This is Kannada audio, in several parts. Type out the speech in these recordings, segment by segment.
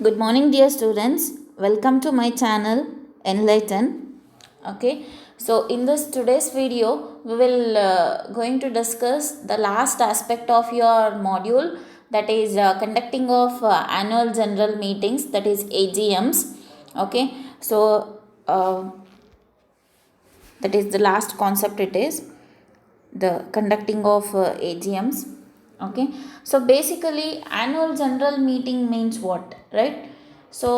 Good morning, dear students. Welcome to my channel Enlighten. Okay, so in this today's video, we will going to discuss the last aspect of your module, that is conducting of annual general meetings, that is AGMs. Okay, so that is the last concept. It is the conducting of AGMs. Okay, so basically annual general meeting means what, right? So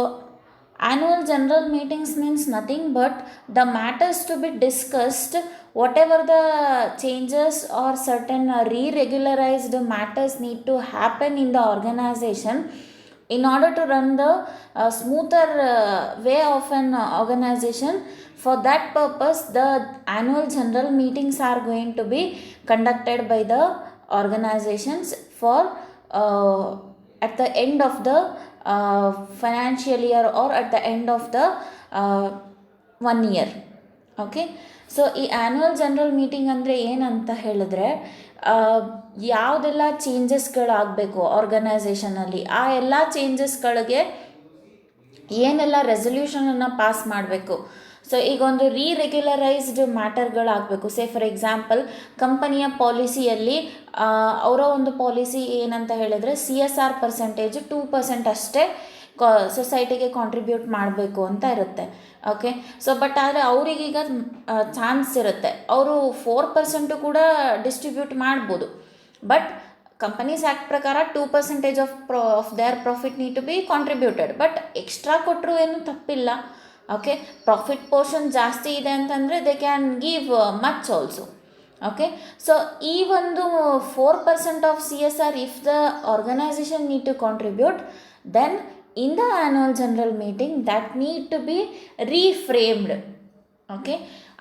annual general meetings means nothing but the matters to be discussed, whatever the changes or certain re-regularized matters need to happen in the organization in order to run the smoother way of an organization. For that purpose, the annual general meetings are going to be conducted by the organizations for at the end of the financial year or at the end of the 1 year. Okay, so ಈ ಆ್ಯನ್ಯುವಲ್ ಜನರಲ್ ಮೀಟಿಂಗ್ ಅಂದರೆ ಏನಂತ ಹೇಳಿದ್ರೆ, ಯಾವುದೆಲ್ಲ ಚೇಂಜಸ್ಗಳಾಗಬೇಕು ಆರ್ಗನೈಸೇಷನಲ್ಲಿ, ಆ ಎಲ್ಲ ಚೇಂಜಸ್ಗಳಿಗೆ ಏನೆಲ್ಲ ರೆಸೊಲ್ಯೂಷನನ್ನು ಪಾಸ್ ಮಾಡಬೇಕು. ಸೊ ಈಗ ಒಂದು ರೀರೆಗ್ಯುಲರೈಸ್ಡ್ ಮ್ಯಾಟರ್ಗಳಾಗಬೇಕು. ಸೇ ಫಾರ್ ಎಕ್ಸಾಂಪಲ್, ಕಂಪನಿಯ ಪಾಲಿಸಿಯಲ್ಲಿ ಅವರ ಒಂದು ಪಾಲಿಸಿ ಏನಂತ ಹೇಳಿದ್ರೆ CSR ಪರ್ಸೆಂಟೇಜ್ 2% ಅಷ್ಟೇ ಸೊಸೈಟಿಗೆ ಕಾಂಟ್ರಿಬ್ಯೂಟ್ ಮಾಡಬೇಕು ಅಂತ ಇರುತ್ತೆ. ಓಕೆ, ಸೊ ಬಟ್ ಆದರೆ ಅವರಿಗೀಗ ಚಾನ್ಸ್ ಇರುತ್ತೆ, ಅವರು 4% ಕೂಡ ಡಿಸ್ಟ್ರಿಬ್ಯೂಟ್ ಮಾಡ್ಬೋದು. ಬಟ್ ಕಂಪನೀಸ್ ಆ್ಯಕ್ಟ್ ಪ್ರಕಾರ 2% of their profit need to be contributed. But extra ಕೊಟ್ಟರು ಏನು ತಪ್ಪಿಲ್ಲ. ಓಕೆ, ಪ್ರಾಫಿಟ್ ಪೋರ್ಷನ್ ಜಾಸ್ತಿ ಇದೆ ಅಂತಂದರೆ they can give much also. Okay, so ಈ ಒಂದು 4% of CSR if the organisation need to contribute, then in the annual general meeting that need to be reframed. Okay,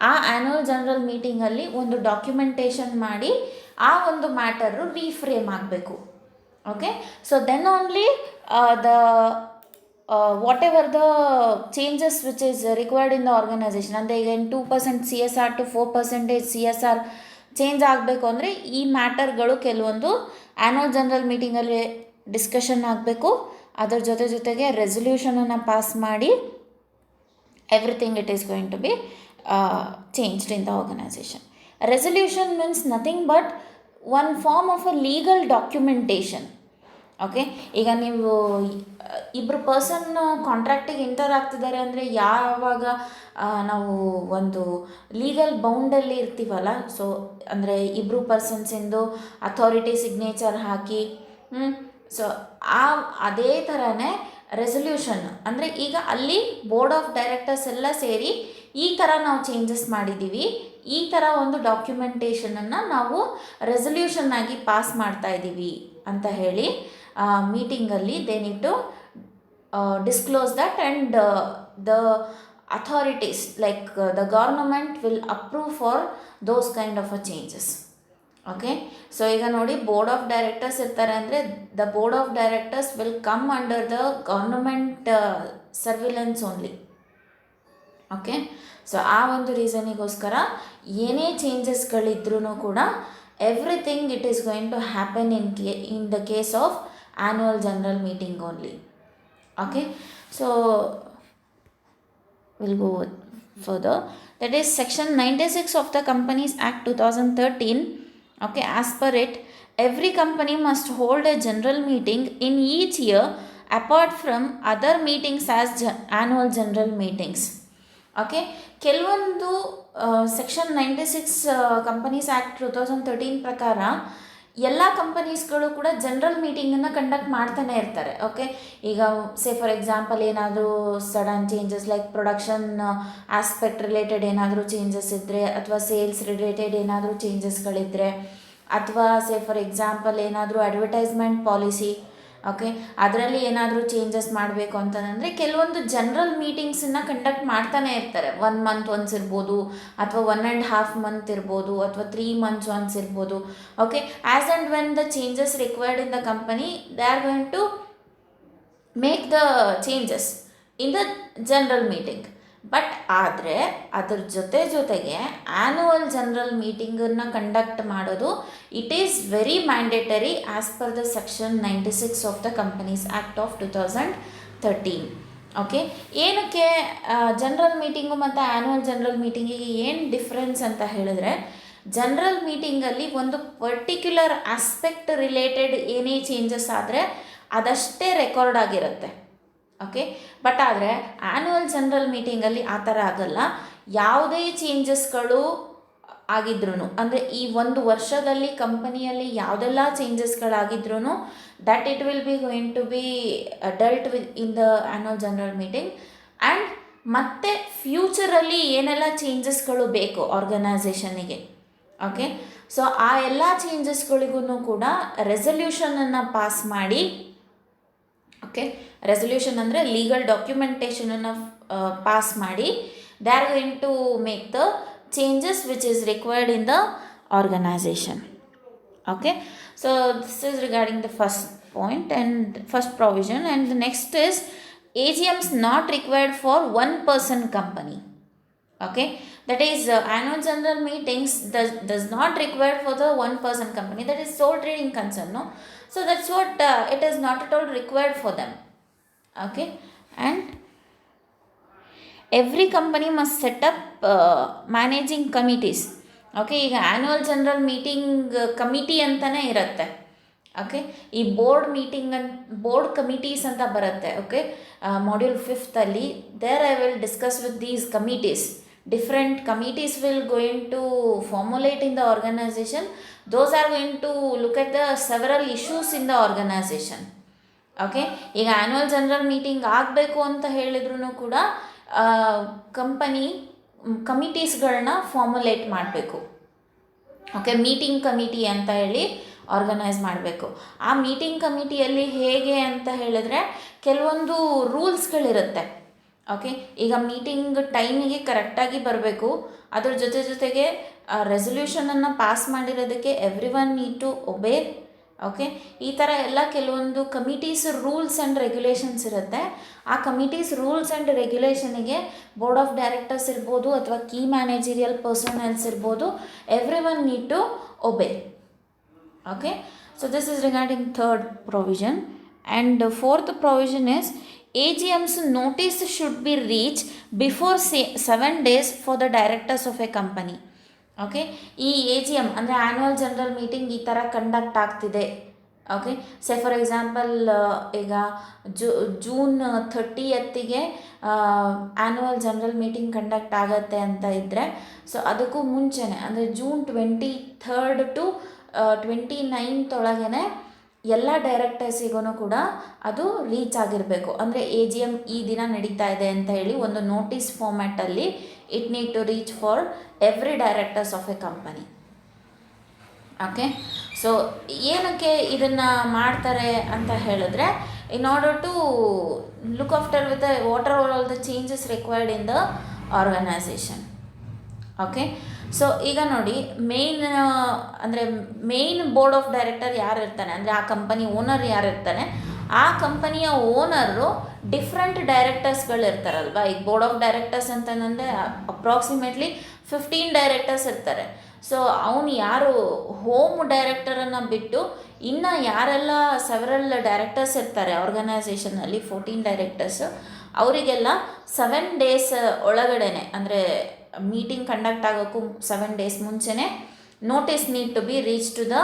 ಆ ಆ್ಯನ್ಯುವಲ್ ಜನರಲ್ ಮೀಟಿಂಗಲ್ಲಿ ಒಂದು ಡಾಕ್ಯುಮೆಂಟೇಷನ್ ಮಾಡಿ ಆ ಒಂದು ಮ್ಯಾಟರು ರೀಫ್ರೇಮ್ ಆಗಬೇಕು. Okay, so then only the whatever the changes which is required in the organisation, ಅಂದರೆ ಈಗ 2% CSR ಟು 4% CSR ಚೇಂಜ್ ಆಗಬೇಕು ಅಂದರೆ ಈ ಮ್ಯಾಟರ್ಗಳು ಕೆಲವೊಂದು ಆ್ಯನ್ಯುವಲ್ ಜನರಲ್ ಮೀಟಿಂಗಲ್ಲಿ ಡಿಸ್ಕಷನ್ ಆಗಬೇಕು. ಅದರ ಜೊತೆಗೆ ರೆಸೊಲ್ಯೂಷನನ್ನು ಪಾಸ್ ಮಾಡಿ everything it is going to be changed in the organisation. Resolution means nothing but one form of a legal documentation. Okay, ಈಗ ನೀವು ಇಬ್ಬರು ಪರ್ಸನ್ ಕಾಂಟ್ರಾಕ್ಟಿಗೆ ಎಂಟರ್ ಆಗ್ತಿದ್ದಾರೆ ಅಂದರೆ ಯಾವಾಗ ನಾವು ಒಂದು ಲೀಗಲ್ ಬೌಂಡಲ್ಲಿ ಇರ್ತೀವಲ್ಲ, ಸೊ ಅಂದರೆ ಇಬ್ಬರು ಪರ್ಸನ್ಸಿಂದು ಅಥಾರಿಟಿ ಸಿಗ್ನೇಚರ್ ಹಾಕಿ, ಸೊ ಅದೇ ಥರನೇ ರೆಸೊಲ್ಯೂಷನ್ ಅಂದರೆ ಈಗ ಅಲ್ಲಿ ಬೋರ್ಡ್ ಆಫ್ ಡೈರೆಕ್ಟರ್ಸ್ ಎಲ್ಲ ಸೇರಿ ಈ ಥರ ನಾವು ಚೇಂಜಸ್ ಮಾಡಿದ್ದೀವಿ, ಈ ಥರ ಒಂದು ಡಾಕ್ಯುಮೆಂಟೇಷನನ್ನು ನಾವು ರೆಸೊಲ್ಯೂಷನ್ ಆಗಿ ಪಾಸ್ ಮಾಡ್ತಾ ಇದ್ದೀವಿ ಅಂತ ಹೇಳಿ ಮೀಟಿಂಗಲ್ಲಿ they need to disclose that and the authorities like the government will approve for those kind of a changes. Okay, so ಈಗ ನೋಡಿ, ಬೋರ್ಡ್ ಆಫ್ ಡೈರೆಕ್ಟರ್ಸ್ ಇರ್ತಾರೆ ಅಂದರೆ the board of directors will come under the government surveillance only. Okay, so ಆ ಒಂದು ರೀಸನಿಗೋಸ್ಕರ ಏನೇ ಚೇಂಜಸ್ಗಳಿದ್ರೂ ಕೂಡ everything it is going to happen in the case of annual general meeting only. Okay, so will go further. That is section 96 of the companies act 2013. Okay, as per it, every company must hold a general meeting in each year apart from other meetings as annual general meetings. Okay, ಕೆಲವೊಂದು ಸೆಕ್ಷನ್ 96 ಕಂಪನೀಸ್ ಆ್ಯಕ್ಟ್ 2013 ಪ್ರಕಾರ ಎಲ್ಲ ಕಂಪನೀಸ್ಗಳು ಕೂಡ ಜನರಲ್ ಮೀಟಿಂಗನ್ನು ಕಂಡಕ್ಟ್ ಮಾಡ್ತಾನೆ ಇರ್ತಾರೆ. ಓಕೆ, ಈಗ ಸೇ ಫಾರ್ ಎಕ್ಸಾಂಪಲ್ ಏನಾದರೂ sudden changes like production aspect related ಏನಾದರೂ ಚೇಂಜಸ್ ಇದ್ದರೆ, ಅಥವಾ ಸೇಲ್ಸ್ ರಿಲೇಟೆಡ್ ಏನಾದರೂ ಚೇಂಜಸ್ಗಳಿದ್ದರೆ, ಅಥವಾ ಸೇ ಫಾರ್ ಎಕ್ಸಾಂಪಲ್ ಏನಾದರೂ ಅಡ್ವರ್ಟೈಸ್ಮೆಂಟ್ ಪಾಲಿಸಿ, ಓಕೆ, ಅದರಲ್ಲಿ ಏನಾದರೂ ಚೇಂಜಸ್ ಮಾಡಬೇಕು ಅಂತಂದರೆ ಕೆಲವೊಂದು ಜನರಲ್ ಮೀಟಿಂಗ್ಸನ್ನು ಕಂಡಕ್ಟ್ ಮಾಡ್ತಾನೆ ಇರ್ತಾರೆ. 1 ಮಂತ್ ಒನ್ಸ್ ಇರ್ಬೋದು, ಅಥವಾ 1.5 ಮಂತ್ ಇರ್ಬೋದು, ಅಥವಾ 3 ಮಂತ್ಸ್ ಒನ್ಸ್ ಇರ್ಬೋದು. Okay, as and when the changes required in the company, they are going to make the changes in the general meeting. But ಆದರೆ ಅದ್ರ ಜೊತೆಗೆ ಆ್ಯನ್ಯುವಲ್ ಜನರಲ್ ಮೀಟಿಂಗನ್ನು ಕಂಡಕ್ಟ್ ಮಾಡೋದು it is very mandatory as per the section 96 of the companies act of 2013. 13. Okay, ಏನಕ್ಕೆ ಜನರಲ್ ಮೀಟಿಂಗು ಮತ್ತು ಆ್ಯನ್ಯುವಲ್ ಜನರಲ್ ಮೀಟಿಂಗಿಗೆ ಏನು ಡಿಫ್ರೆನ್ಸ್ ಅಂತ ಹೇಳಿದ್ರೆ, ಜನರಲ್ ಮೀಟಿಂಗಲ್ಲಿ ಒಂದು ಪರ್ಟಿಕ್ಯುಲರ್ ಆಸ್ಪೆಕ್ಟ್ ರಿಲೇಟೆಡ್ ಏನೇ ಚೇಂಜಸ್ ಆದರೆ ಅದಷ್ಟೇ ರೆಕಾರ್ಡ್ ಆಗಿರುತ್ತೆ. ಓಕೆ, ಬಟ್ ಆದರೆ ಆ್ಯನ್ಯುವಲ್ ಜನರಲ್ ಮೀಟಿಂಗಲ್ಲಿ ಆ ಥರ ಆಗಲ್ಲ. ಯಾವುದೇ ಚೇಂಜಸ್ಗಳು ಆಗಿದ್ರೂ, ಅಂದರೆ ಈ ಒಂದು ವರ್ಷದಲ್ಲಿ ಕಂಪನಿಯಲ್ಲಿ ಯಾವುದೆಲ್ಲ ಚೇಂಜಸ್ಗಳಾಗಿದ್ರೂ that it will be going to be dealt with in the annual general meeting. And ಮತ್ತು ಫ್ಯೂಚರಲ್ಲಿ ಏನೆಲ್ಲ ಚೇಂಜಸ್ಗಳು ಬೇಕು ಆರ್ಗನೈಸೇಷನಿಗೆ, ಓಕೆ, ಸೊ ಆ ಎಲ್ಲ ಚೇಂಜಸ್ಗಳಿಗೂ ಕೂಡ ರೆಸಲ್ಯೂಷನನ್ನು ಪಾಸ್ ಮಾಡಿ, ಓಕೆ, ರೆಸಲ್ಯೂಷನ್ ಅಂದರೆ ಲೀಗಲ್ ಡಾಕ್ಯುಮೆಂಟೇಷನನ್ನು ಪಾಸ್ ಮಾಡಿ, they are going to make the changes which is required in the organization. Okay, so this is regarding the first point and first provision. And the next is AGMs not required for one person company. Okay, that is annual general meetings does not required for the one person company, that is sole trading concern, no, so that's what it is not at all required for them. Okay, and every company must set up managing committees. Okay, ಈಗ ಆ್ಯನ್ಯುವಲ್ ಜನರಲ್ ಮೀಟಿಂಗ್ ಕಮಿಟಿ ಅಂತಲೇ ಇರುತ್ತೆ. ಓಕೆ, ಈ ಬೋರ್ಡ್ ಕಮಿಟೀಸ್ ಅಂತ ಬರುತ್ತೆ. Okay, module 5 there I will discuss with these committees. Different committees will going to formulate in the organisation. Those are going to look at the several issues in the organisation. Okay, ಈಗ ಆ್ಯನ್ಯುವಲ್ ಜನರಲ್ ಮೀಟಿಂಗ್ ಆಗಬೇಕು ಅಂತ ಹೇಳಿದ್ರು ಕೂಡ ಕಮಿಟೀಸ್ಗಳನ್ನ ಫಾರ್ಮುಲೇಟ್ ಮಾಡಬೇಕು. ಓಕೆ, ಮೀಟಿಂಗ್ ಕಮಿಟಿ ಅಂತ ಹೇಳಿ ಆರ್ಗನೈಸ್ ಮಾಡಬೇಕು. ಆ ಮೀಟಿಂಗ್ ಕಮಿಟಿಯಲ್ಲಿ ಹೇಗೆ ಅಂತ ಹೇಳಿದ್ರೆ ಕೆಲವೊಂದು ರೂಲ್ಸ್ಗಳಿರುತ್ತೆ. ಓಕೆ, ಈಗ ಮೀಟಿಂಗ್ ಟೈಮಿಗೆ ಕರೆಕ್ಟಾಗಿ ಬರಬೇಕು. ಅದ್ರ ಜೊತೆಗೆ ರೆಸಲ್ಯೂಷನನ್ನು ಪಾಸ್ ಮಾಡಿರೋದಕ್ಕೆ every one need to obey. Okay, ಈ ಥರ ಎಲ್ಲ ಕೆಲವೊಂದು ಕಮಿಟೀಸ್ ರೂಲ್ಸ್ ಆ್ಯಂಡ್ ರೆಗ್ಯುಲೇಷನ್ಸ್ ಇರುತ್ತೆ. ಆ ಕಮಿಟೀಸ್ ರೂಲ್ಸ್ ಆ್ಯಂಡ್ ರೆಗ್ಯುಲೇಷನಿಗೆ ಬೋರ್ಡ್ ಆಫ್ ಡೈರೆಕ್ಟರ್ಸ್ ಇರ್ಬೋದು ಅಥವಾ ಕೀ ಮ್ಯಾನೇಜರಿಯಲ್ ಪರ್ಸನಲ್ಸ್ ಇರ್ಬೋದು, every one need to obey. Okay, so this is regarding third provision. And fourth provision is AGM's notice should be reached before 7 days for the directors of a company. Okay, ಈ AGM ಅಂದರೆ ಆ್ಯನ್ಯುವಲ್ ಜನರಲ್ ಮೀಟಿಂಗ್ ಈ ಥರ ಕಂಡಕ್ಟ್ ಆಗ್ತಿದೆ. ಓಕೆ, ಸೆ ಫಾರ್ ಎಕ್ಸಾಂಪಲ್ ಈಗ ಜೂನ್ 30ಗೆ ಆ್ಯನ್ಯುವಲ್ ಜನರಲ್ ಮೀಟಿಂಗ್ ಕಂಡಕ್ಟ್ ಆಗುತ್ತೆ ಅಂತ ಇದ್ದರೆ, ಸೊ ಅದಕ್ಕೂ ಮುಂಚೆನೇ ಅಂದರೆ ಜೂನ್ 23 to 29 ಒಳಗೇ ಎಲ್ಲ ಡೈರೆಕ್ಟರ್ಸಿಗೂ ಕೂಡ ಅದು ರೀಚ್ ಆಗಿರಬೇಕು. ಅಂದರೆ AGM ಈ ದಿನ ನಡೀತಾ ಇದೆ ಅಂತ ಹೇಳಿ ಒಂದು ನೋಟಿಸ್ ಫಾರ್ಮ್ಯಾಟಲ್ಲಿ it need to reach for every directors of a company. Okay, so ಏನಕ್ಕೆ ಇದನ್ನು ಮಾಡ್ತಾರೆ ಅಂತ ಹೇಳಿದ್ರೆ, in order to look after with what are all the changes required in the organisation. Okay, so ಈಗ ನೋಡಿ, ಮೇಯ್ನ್ ಬೋರ್ಡ್ ಆಫ್ ಡೈರೆಕ್ಟರ್ ಯಾರು ಇರ್ತಾನೆ ಅಂದರೆ ಆ ಕಂಪನಿ ಓನರ್ ಯಾರು ಇರ್ತಾನೆ, ಆ ಕಂಪನಿಯ ಓನರು ಡಿಫ್ರೆಂಟ್ ಡೈರೆಕ್ಟರ್ಸ್ಗಳು ಇರ್ತಾರಲ್ವ. ಈಗ ಬೋರ್ಡ್ ಆಫ್ ಡೈರೆಕ್ಟರ್ಸ್ ಅಂತಂದರೆ ಅಪ್ರಾಕ್ಸಿಮೇಟ್ಲಿ 15 ಡೈರೆಕ್ಟರ್ಸ್ ಇರ್ತಾರೆ. ಸೊ ಅವನು ಯಾರು ಹೋಮ್ ಡೈರೆಕ್ಟರನ್ನು ಬಿಟ್ಟು ಇನ್ನು ಯಾರೆಲ್ಲ ಸೆವೆರಲ್ ಡೈರೆಕ್ಟರ್ಸ್ ಇರ್ತಾರೆ ಆರ್ಗನೈಸೇಷನಲ್ಲಿ 14 ಡೈರೆಕ್ಟರ್ಸ್, ಅವರಿಗೆಲ್ಲ 7 days ಒಳಗಡೆ ಅಂದರೆ ಮೀಟಿಂಗ್ ಕಂಡಕ್ಟ್ ಆಗೋಕ್ಕೂ 7 days ಮುಂಚೆನೇ notice need to be reach to the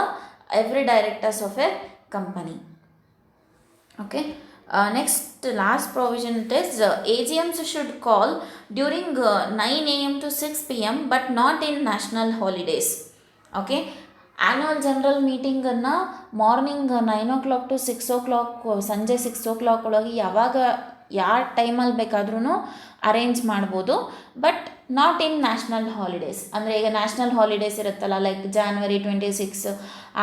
every directors of a company. Okay, next last provision it is AGMs should call during 9 AM to 6 PM but not in national holidays. Okay, annual general ಮೀಟಿಂಗನ್ನು ಮಾರ್ನಿಂಗ್ 9 o'clock to 6 o'clock, ಸಂಜೆ 6 o'clock ಒಳಗೆ ಯಾವ ಟೈಮಲ್ಲಿ ಬೇಕಾದ್ರೂ ಅರೇಂಜ್ ಮಾಡ್ಬೋದು, but not in national holidays. ಅಂದರೆ ಈಗ ನ್ಯಾಷನಲ್ ಹಾಲಿಡೇಸ್ ಇರುತ್ತಲ್ಲ, ಲೈಕ್ January 26,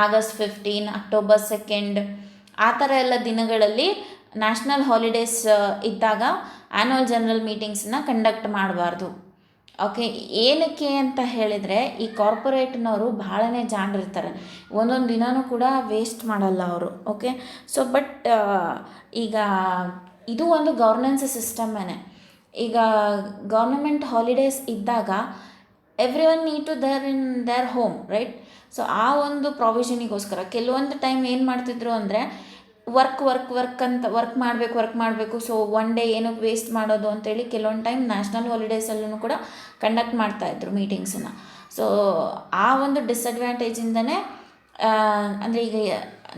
August 15, October 2, ಆ ಥರ ಎಲ್ಲ ದಿನಗಳಲ್ಲಿ ನ್ಯಾಷನಲ್ ಹಾಲಿಡೇಸ್ ಇದ್ದಾಗ ಆ್ಯನ್ಯುವಲ್ ಜನರಲ್ ಮೀಟಿಂಗ್ಸನ್ನ ಕಂಡಕ್ಟ್ ಮಾಡಬಾರ್ದು. ಓಕೆ, ಏನಕ್ಕೆ ಅಂತ ಹೇಳಿದರೆ ಈ ಕಾರ್ಪೊರೇಟ್ನವರು ಭಾಳನೇ ಜಾಣರಿರ್ತಾರೆ, ಒಂದೊಂದು ದಿನವೂ ಕೂಡ ವೇಸ್ಟ್ ಮಾಡಲ್ಲ ಅವರು. ಓಕೆ, ಸೊ ಬಟ್ ಈಗ ಇದು ಒಂದು ಗವರ್ನೆನ್ಸ್ ಸಿಸ್ಟಮ್ಮೇ. ಈಗ ಗೌರ್ಮೆಂಟ್ ಹಾಲಿಡೇಸ್ ಇದ್ದಾಗ every one need to their home, right. So ಆ ಒಂದು ಪ್ರಾವಿಷನಿಗೋಸ್ಕರ ಕೆಲವೊಂದು ಟೈಮ್ ಏನು ಮಾಡ್ತಿದ್ರು ಅಂದರೆ ವರ್ಕ್ ಅಂತ ವರ್ಕ್ ಮಾಡಬೇಕು. ಸೊ ಒನ್ ಡೇ ಏನಕ್ಕೆ ವೇಸ್ಟ್ ಮಾಡೋದು ಅಂತೇಳಿ ಕೆಲವೊಂದು ಟೈಮ್ ನ್ಯಾಷನಲ್ ಹಾಲಿಡೇಸಲ್ಲೂ ಕೂಡ ಕಂಡಕ್ಟ್ ಮಾಡ್ತಾಯಿದ್ರು ಮೀಟಿಂಗ್ಸನ್ನು. ಸೊ ಆ ಒಂದು ಡಿಸಡ್ವಾಂಟೇಜಿಂದನೇ ಅಂದರೆ ಈಗ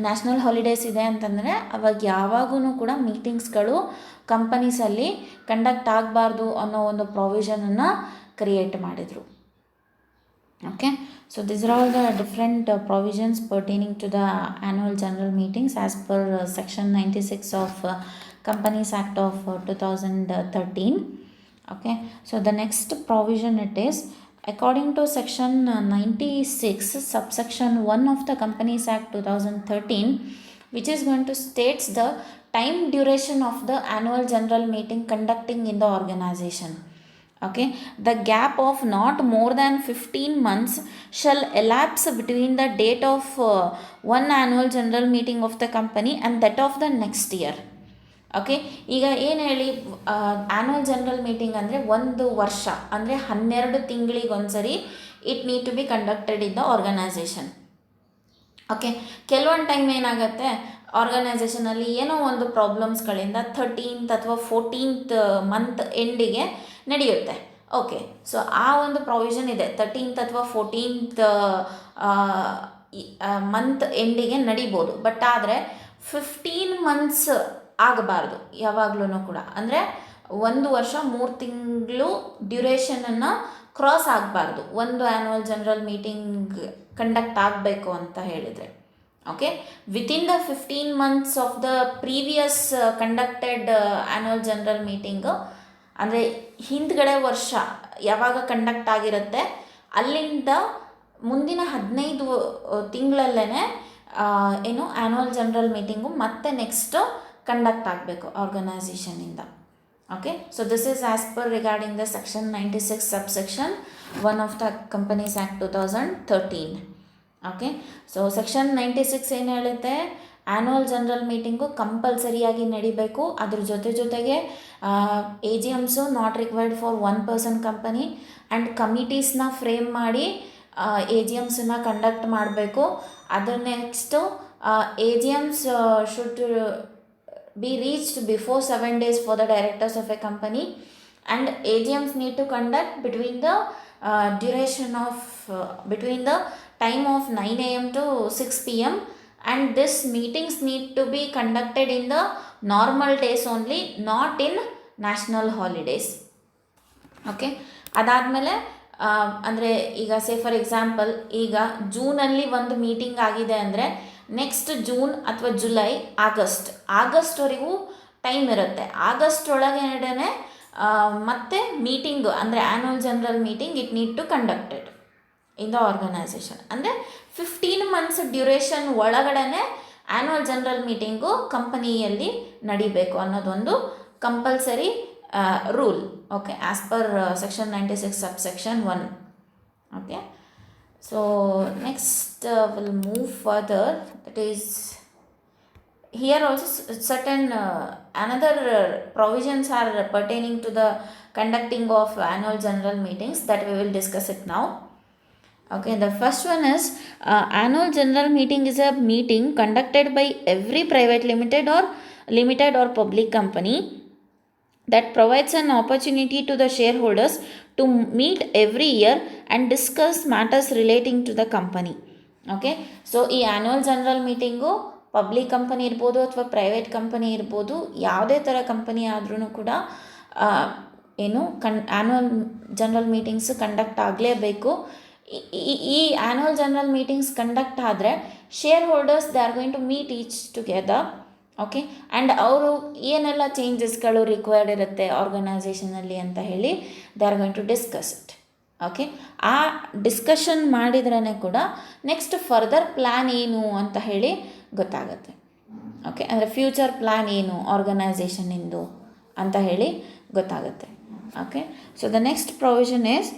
ನ್ಯಾಷನಲ್ ಹಾಲಿಡೇಸ್ ಇದೆ ಅಂತಂದರೆ ಅವಾಗ ಯಾವಾಗೂ ಕೂಡ ಮೀಟಿಂಗ್ಸ್ಗಳು ಕಂಪನೀಸಲ್ಲಿ ಕಂಡಕ್ಟ್ ಆಗಬಾರ್ದು ಅನ್ನೋ ಒಂದು ಪ್ರಾವಿಷನನ್ನು ಕ್ರಿಯೇಟ್ ಮಾಡಿದರು. Okay, so these are all the different provisions pertaining to the annual general meetings as per section 96 of Companies Act of 2013. Okay, so the next provision it is, according to section 96 subsection 1 of the Companies Act 2013, which is going to states the time duration of the annual general meeting conducting in the organization. Okay, the gap of not more than 15 months shall elapse between the date of one annual general meeting of the company and that of the next year. Okay, ಈಗ ಏನು ಹೇಳಿ, ಆ್ಯನ್ಯುವಲ್ ಜನರಲ್ ಮೀಟಿಂಗ್ ಅಂದರೆ ಒಂದು ವರ್ಷ ಅಂದರೆ 12 ತಿಂಗಳಿಗೊಂದ್ಸರಿ it need to be conducted in the organisation. Okay, ಕೆಲವೊಂದು ಟೈಮ್ ಏನಾಗುತ್ತೆ, ಆರ್ಗನೈಸೇಷನಲ್ಲಿ ಏನೋ ಒಂದು ಪ್ರಾಬ್ಲಮ್ಸ್ಗಳಿಂದ 13th ಅಥವಾ 14th ಮಂತ್ ಎಂಡಿಗೆ ನಡೆಯುತ್ತೆ. ಓಕೆ, ಸೊ ಆ ಒಂದು ಪ್ರಾವಿಷನ್ ಇದೆ, 13th ಅಥವಾ 14th ಮಂತ್ ಎಂಡಿಗೆ ನಡಿಬೋದು. ಬಟ್ ಆದರೆ 15 ಮಂತ್ಸ್ ಆಗಬಾರ್ದು ಯಾವಾಗಲೂ ಕೂಡ. ಅಂದರೆ 1 ವರ್ಷ 3 ತಿಂಗಳು ಡ್ಯೂರೇಷನನ್ನು ಕ್ರಾಸ್ ಆಗಬಾರ್ದು ಒಂದು ಆ್ಯನ್ಯುವಲ್ ಜನರಲ್ ಮೀಟಿಂಗ್ ಕಂಡಕ್ಟ್ ಆಗಬೇಕು ಅಂತ ಹೇಳಿದರೆ. Okay, within the 15 months of the previous conducted annual general meeting, ಅಂದರೆ ಹಿಂದ್ಗಡೆ ವರ್ಷ ಯಾವಾಗ ಕಂಡಕ್ಟ್ ಆಗಿರುತ್ತೆ ಅಲ್ಲಿಂದ ಮುಂದಿನ 15 ತಿಂಗಳಲ್ಲೇ ಏನು ಆ್ಯನ್ಯುವಲ್ ಜನರಲ್ ಮೀಟಿಂಗು ಮತ್ತೆ ನೆಕ್ಸ್ಟ್ ಕಂಡಕ್ಟ್ ಆಗಬೇಕು ಆರ್ಗನೈಸೇಷನಿಂದ. Okay, so this is as per regarding the section 96 subsection 1 of the companies act 2013. Okay, so section 96 ಏನು ಹೇಳುತ್ತೆ, ಆ್ಯನ್ಯುವಲ್ ಜನರಲ್ ಮೀಟಿಂಗು ಕಂಪಲ್ಸರಿಯಾಗಿ ನಡಿಬೇಕು. ಅದ್ರ ಜೊತೆಗೆ AGMಸು not required for 1 person company and ಕಮಿಟೀಸ್ನ ಫ್ರೇಮ್ ಮಾಡಿ AGMಸನ್ನು ಕಂಡಕ್ಟ್ ಮಾಡಬೇಕು. ಅದರ next AGMs should be reached before 7 days for the directors of a company, and AGMs need to conduct between the duration of between the time of 9 AM to 6 PM, and this meetings need to be conducted in the normal days only, not in national holidays. Okay, ಅದಾದಮೇಲೆ ಅಂದರೆ ಈಗ ಫಾರ್ ಎಕ್ಸಾಂಪಲ್ ಈಗ ಜೂನಲ್ಲಿ ಒಂದು ಮೀಟಿಂಗ್ ಆಗಿದೆ ಅಂದರೆ ನೆಕ್ಸ್ಟ್ ಜೂನ್ ಅಥವಾ ಜುಲೈ ಆಗಸ್ಟ್ವರೆಗೂ ಟೈಮ್ ಇರುತ್ತೆ. ಆಗಸ್ಟ್ ಒಳಗಡೆ ಮತ್ತೆ ಮೀಟಿಂಗು ಅಂದರೆ annual general meeting it need to conducted in the organisation. ಅಂದರೆ 15 ಮಂತ್ಸ್ ಡ್ಯೂರೇಷನ್ ಒಳಗಡೆ ಆ್ಯನ್ಯುವಲ್ ಜನರಲ್ ಮೀಟಿಂಗು ಕಂಪನಿಯಲ್ಲಿ ನಡಿಬೇಕು ಅನ್ನೋದೊಂದು compulsory rule. Okay, as per section 96 subsection 1. Okay, so next we'll move further, that is here also certain another provisions are pertaining to the conducting of annual general meetings that we will discuss it now. Okay, the first one is annual general meeting is a meeting conducted by every private limited or public company that provides an opportunity to the shareholders to meet every year and discuss matters relating to the company. Okay, so ಈ annual general meeting public company ಇರ್ಬೋದು ಅಥವಾ ಪ್ರೈವೇಟ್ ಕಂಪನಿ ಇರ್ಬೋದು, ಯಾವುದೇ ಥರ ಕಂಪನಿ ಆದ್ರೂ ಕೂಡ ಆ್ಯನ್ಯುವಲ್ ಜನರಲ್ ಮೀಟಿಂಗ್ಸ್ ಕಂಡಕ್ಟ್ ಆಗಲೇಬೇಕು. ಈ ಆ್ಯನ್ಯುವಲ್ ಜನರಲ್ ಮೀಟಿಂಗ್ಸ್ ಕಂಡಕ್ಟ್ ಆದರೆ shareholders they are going to meet each together. Okay, and ಅವರು ಏನೆಲ್ಲ ಚೇಂಜಸ್ಗಳು ರಿಕ್ವೈರ್ಡ್ ಇರುತ್ತೆ ಆರ್ಗನೈಸೇಷನಲ್ಲಿ ಅಂತ ಹೇಳಿ they are going to discuss it. Okay, ಆ ಡಿಸ್ಕಷನ್ ಮಾಡಿದ್ರೇ ಕೂಡ ನೆಕ್ಸ್ಟ್ ಫರ್ದರ್ ಪ್ಲ್ಯಾನ್ ಏನು ಅಂತ ಹೇಳಿ ಗೊತ್ತಾಗುತ್ತೆ. ಓಕೆ, ಅಂದರೆ ಫ್ಯೂಚರ್ ಪ್ಲ್ಯಾನ್ ಏನು ಆರ್ಗನೈಸೇಷನಿಂದು ಅಂತ ಹೇಳಿ ಗೊತ್ತಾಗುತ್ತೆ. Okay, so the next provision is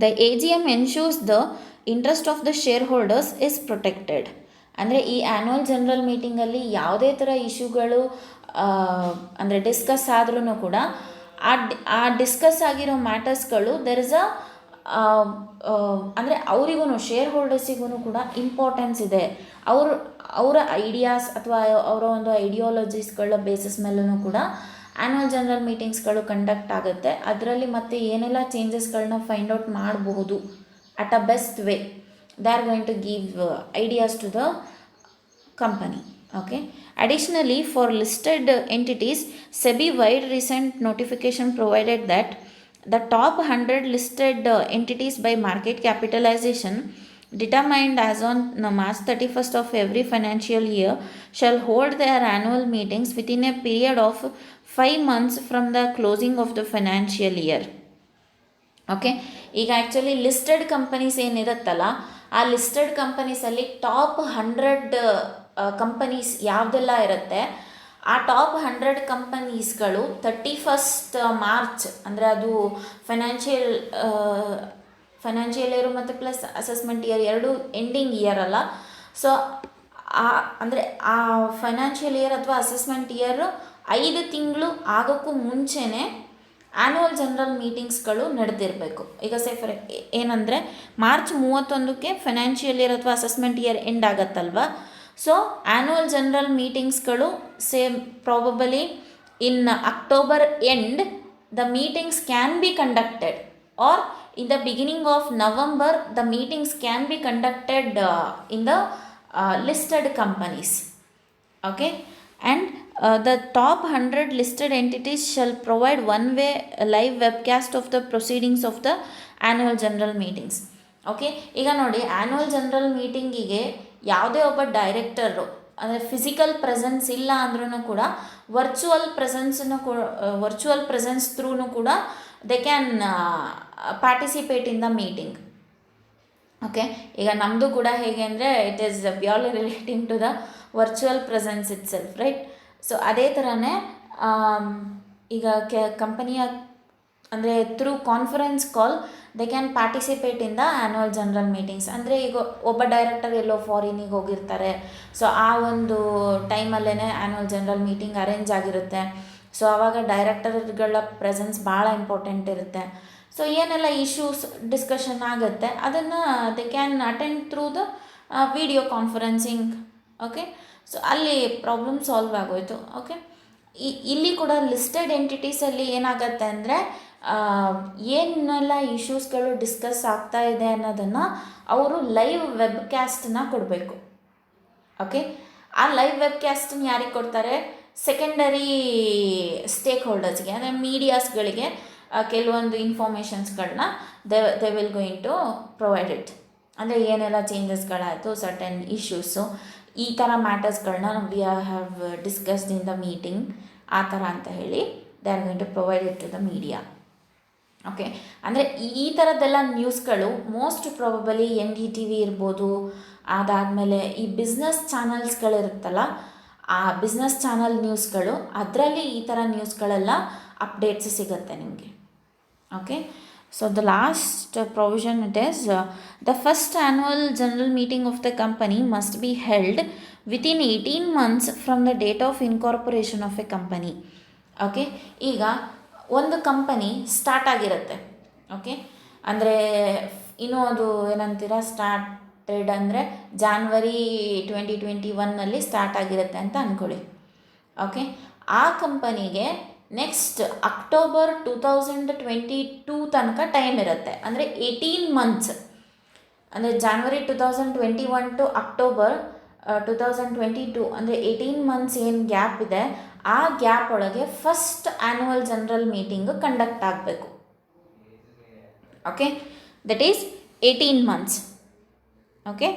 the AGM ensures the interest of the share holders is protected. ಅಂದರೆ ಈ ಆ್ಯನ್ಯುವಲ್ ಜನರಲ್ ಮೀಟಿಂಗಲ್ಲಿ ಯಾವುದೇ ಥರ ಇಶ್ಯೂಗಳು ಅಂದರೆ ಡಿಸ್ಕಸ್ ಆದ್ರೂ ಕೂಡ ಆ ಡಿಸ್ಕಸ್ ಆಗಿರೋ ಮ್ಯಾಟರ್ಸ್ಗಳು ದೆರ್ ಇಸ್ ಅ ಅಂದರೆ ಅವರಿಗೂ ಶೇರ್ ಹೋಲ್ಡರ್ಸಿಗೂ ಕೂಡ ಇಂಪಾರ್ಟೆನ್ಸ್ ಇದೆ. ಅವರ ಐಡಿಯಾಸ್ ಅಥವಾ ಅವರ ಒಂದು ಐಡಿಯಾಲಜೀಸ್ಗಳ ಬೇಸಿಸ್ ಮೇಲೂ ಕೂಡ ಆ್ಯನ್ಯುವಲ್ ಜನರಲ್ ಮೀಟಿಂಗ್ಸ್ಗಳು ಕಂಡಕ್ಟ್ ಆಗುತ್ತೆ. ಅದರಲ್ಲಿ ಮತ್ತೆ ಏನೆಲ್ಲ ಚೇಂಜಸ್ಗಳನ್ನ ಫೈಂಡ್ ಔಟ್ ಮಾಡಬಹುದು at a best way. They are going to give ideas to the company. Okay. Additionally, for listed entities, SEBI wide recent notification provided that the top 100 listed entities by market capitalization determined as on March 31st of every financial year shall hold their annual meetings within a period of 5 months from the closing of the financial year. Okay, ಈಗ ಆ್ಯಕ್ಚುಲಿ ಲಿಸ್ಟೆಡ್ ಕಂಪನೀಸ್ ಏನಿರುತ್ತಲ್ಲ, ಆ ಲಿಸ್ಟೆಡ್ ಕಂಪನೀಸಲ್ಲಿ ಟಾಪ್ 100 ಕಂಪನೀಸ್ ಯಾವುದೆಲ್ಲ ಇರುತ್ತೆ, ಆ ಟಾಪ್ 100 ಕಂಪನೀಸ್ಗಳು 31st ಮಾರ್ಚ್, ಅಂದರೆ ಅದು ಫೈನಾನ್ಷಿಯಲ್ ಇಯರು ಮತ್ತು ಪ್ಲಸ್ ಅಸೆಸ್ಮೆಂಟ್ ಇಯರ್ ಎರಡು ಎಂಡಿಂಗ್ ಇಯರ್ ಅಲ್ಲ. ಸೊ ಅಂದರೆ ಆ ಫೈನಾನ್ಷಿಯಲ್ ಇಯರ್ ಅಥವಾ ಅಸೆಸ್ಮೆಂಟ್ ಇಯರ್ 5 ತಿಂಗಳು ಆಗೋಕ್ಕೂ ಮುಂಚೆನೇ ಆ್ಯನ್ಯುವಲ್ ಜನರಲ್ ಮೀಟಿಂಗ್ಸ್ಗಳು ನಡೆದಿರಬೇಕು. ಈಗ ಫಾರ್ ಏನಂದರೆ ಮಾರ್ಚ್ 31ಕ್ಕೆ ಫೈನಾನ್ಷಿಯಲ್ ಇಯರ್ ಅಥವಾ ಅಸೆಸ್ಮೆಂಟ್ ಇಯರ್ ಎಂಡ್ ಆಗುತ್ತಲ್ವ. ಸೊ ಆ್ಯನ್ಯುವಲ್ ಜನರಲ್ ಮೀಟಿಂಗ್ಸ್ಗಳು probably in October end the meetings can be conducted, or in the beginning of November the meetings can be conducted in the listed companies. Okay, and the top 100 listed entities shall provide one-way live webcast of the proceedings of the annual general meetings. Okay, ಈಗ ನೋಡಿ, ಆ್ಯನ್ಯುವಲ್ ಜನರಲ್ ಮೀಟಿಂಗಿಗೆ ಯಾವುದೇ ಒಬ್ಬ ಡೈರೆಕ್ಟರು ಅಂದರೆ ಫಿಸಿಕಲ್ ಪ್ರೆಸೆನ್ಸ್ ಇಲ್ಲ ಅಂದ್ರೂ ಕೂಡ ವರ್ಚುವಲ್ ಪ್ರೆಸೆನ್ಸ್ ಥ್ರೂನು ಕೂಡ they can participate in the meeting. Okay, ಈಗ ನಮ್ಮದು ಕೂಡ ಹೇಗೆ ಅಂದರೆ it is purely relating to the virtual presence itself, right. So ಅದೇ ಥರನೇ ಈಗ ಕಂಪನಿಯ ಅಂದರೆ through conference call they can participate in the annual general meetings. ಅಂದರೆ ಈಗ ಒಬ್ಬ ಡೈರೆಕ್ಟರ್ ಎಲ್ಲೋ ಫಾರಿನಿಗೆ ಹೋಗಿರ್ತಾರೆ, ಸೊ ಆ ಒಂದು ಟೈಮಲ್ಲೇ ಆ್ಯನ್ಯುವಲ್ ಜನರಲ್ ಮೀಟಿಂಗ್ ಅರೇಂಜ್ ಆಗಿರುತ್ತೆ. ಸೊ ಆವಾಗ ಡೈರೆಕ್ಟರ್ಗಳ ಪ್ರೆಸೆನ್ಸ್ ಭಾಳ ಇಂಪಾರ್ಟೆಂಟ್ ಇರುತ್ತೆ. ಸೊ ಏನೆಲ್ಲ ಇಶ್ಯೂಸ್ ಡಿಸ್ಕಷನ್ ಆಗುತ್ತೆ ಅದನ್ನು they can attend through the video conferencing. Okay, so ಅಲ್ಲಿ ಪ್ರಾಬ್ಲಮ್ ಸಾಲ್ವ್ ಆಗೋಯ್ತು. ಓಕೆ, ಇಲ್ಲಿ ಕೂಡ ಲಿಸ್ಟೆಡ್ ಎಂಟಿಟೀಸಲ್ಲಿ ಏನಾಗತ್ತೆ ಅಂದರೆ ಏನೆಲ್ಲ ಇಶ್ಯೂಸ್ಗಳು ಡಿಸ್ಕಸ್ ಆಗ್ತಾ ಇದೆ ಅನ್ನೋದನ್ನು ಅವರು ಲೈವ್ ವೆಬ್ಕ್ಯಾಸ್ಟನ್ನ ಕೊಡಬೇಕು. ಓಕೆ, ಆ ಲೈವ್ ವೆಬ್ಕ್ಯಾಸ್ಟನ್ನ ಯಾರಿಗೆ ಕೊಡ್ತಾರೆ? ಸೆಕೆಂಡರಿ ಸ್ಟೇಕ್ ಹೋಲ್ಡರ್ಸ್ಗೆ, ಅಂದರೆ ಮೀಡಿಯಾಸ್ಗಳಿಗೆ ಕೆಲವೊಂದು ಇನ್ಫಾರ್ಮೇಷನ್ಸ್ಗಳನ್ನ they will going to provide it. ಅಂದರೆ ಏನೆಲ್ಲ ಚೇಂಜಸ್ಗಳಾಯಿತು, ಸರ್ಟನ್ ಇಶ್ಯೂಸು, ಈ ಥರ ಮ್ಯಾಟರ್ಸ್ಗಳನ್ನ we have discussed in the meeting, ಆ ಥರ ಅಂತ ಹೇಳಿ they are going to provide it to the media. Okay, ಅಂದರೆ ಈ ಥರದ್ದೆಲ್ಲ ನ್ಯೂಸ್ಗಳು ಮೋಸ್ಟ್ ಪ್ರಾಬಬಲಿ NDTV ಇರ್ಬೋದು, ಅದಾದಮೇಲೆ ಈ ಬಿಸ್ನೆಸ್ ಚಾನಲ್ಸ್ಗಳಿರುತ್ತಲ್ಲ, ಆ ಬಿಸ್ನೆಸ್ ಚಾನಲ್ ನ್ಯೂಸ್ಗಳು, ಅದರಲ್ಲಿ ಈ ಥರ ನ್ಯೂಸ್ಗಳೆಲ್ಲ ಅಪ್ಡೇಟ್ಸ್ ಸಿಗುತ್ತೆ ನಿಮಗೆ. Okay, so the last provision it is the first annual general meeting of the company must be held within 18 months from the date of incorporation of a company. Okay, ಈಗ ಒಂದು ಕಂಪನಿ ಸ್ಟಾರ್ಟ್ ಆಗಿರುತ್ತೆ. ಓಕೆ, ಅಂದರೆ ಇನ್ನೂ ಅದು ಏನಂತೀರ, ಸ್ಟಾರ್ಟೆಡ್ ಅಂದರೆ ಜಾನ್ವರಿ 2021 ಸ್ಟಾರ್ಟ್ ಆಗಿರುತ್ತೆ ಅಂತ ಅಂದ್ಕೊಳ್ಳಿ. ಓಕೆ, ಆ ಕಂಪನಿಗೆ ನೆಕ್ಸ್ಟ್ ಅಕ್ಟೋಬರ್ 2022 ತನಕ ಟೈಮ್ ಇರುತ್ತೆ. ಅಂದರೆ 18 ಮಂತ್ಸ್, ಅಂದರೆ ಜಾನ್ವರಿ 2021 ಟು ಅಕ್ಟೋಬರ್ 2022, ಅಂದರೆ 18 ಮಂತ್ಸ್ ಏನು ಗ್ಯಾಪ್ ಇದೆ, ಆ ಗ್ಯಾಪ್ ಒಳಗೆ first annual general meeting conduct ಆಗಬೇಕು. Okay, that is 18 months. Okay,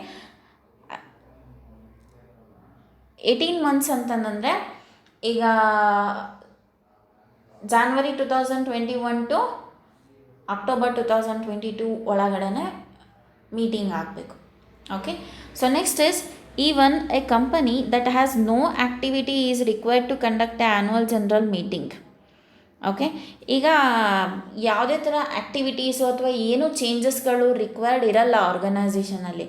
18 months ಅಂತಂದರೆ ಈಗ ಜಾನ್ವರಿ 2021 ಟು ಅಕ್ಟೋಬರ್ 2022 ಒಳಗಡೆ ಮೀಟಿಂಗ್ ಆಗಬೇಕು. Okay, so next is even a company that has no activity is required to conduct a annual general meeting. Okay, ಈಗ ಯಾವುದೇ ಥರ ಆ್ಯಕ್ಟಿವಿಟೀಸು ಅಥವಾ ಏನೂ ಚೇಂಜಸ್ಗಳು ರಿಕ್ವೈರ್ಡ್ ಇರಲ್ಲ ಆರ್ಗನೈಸೇಷನಲ್ಲಿ,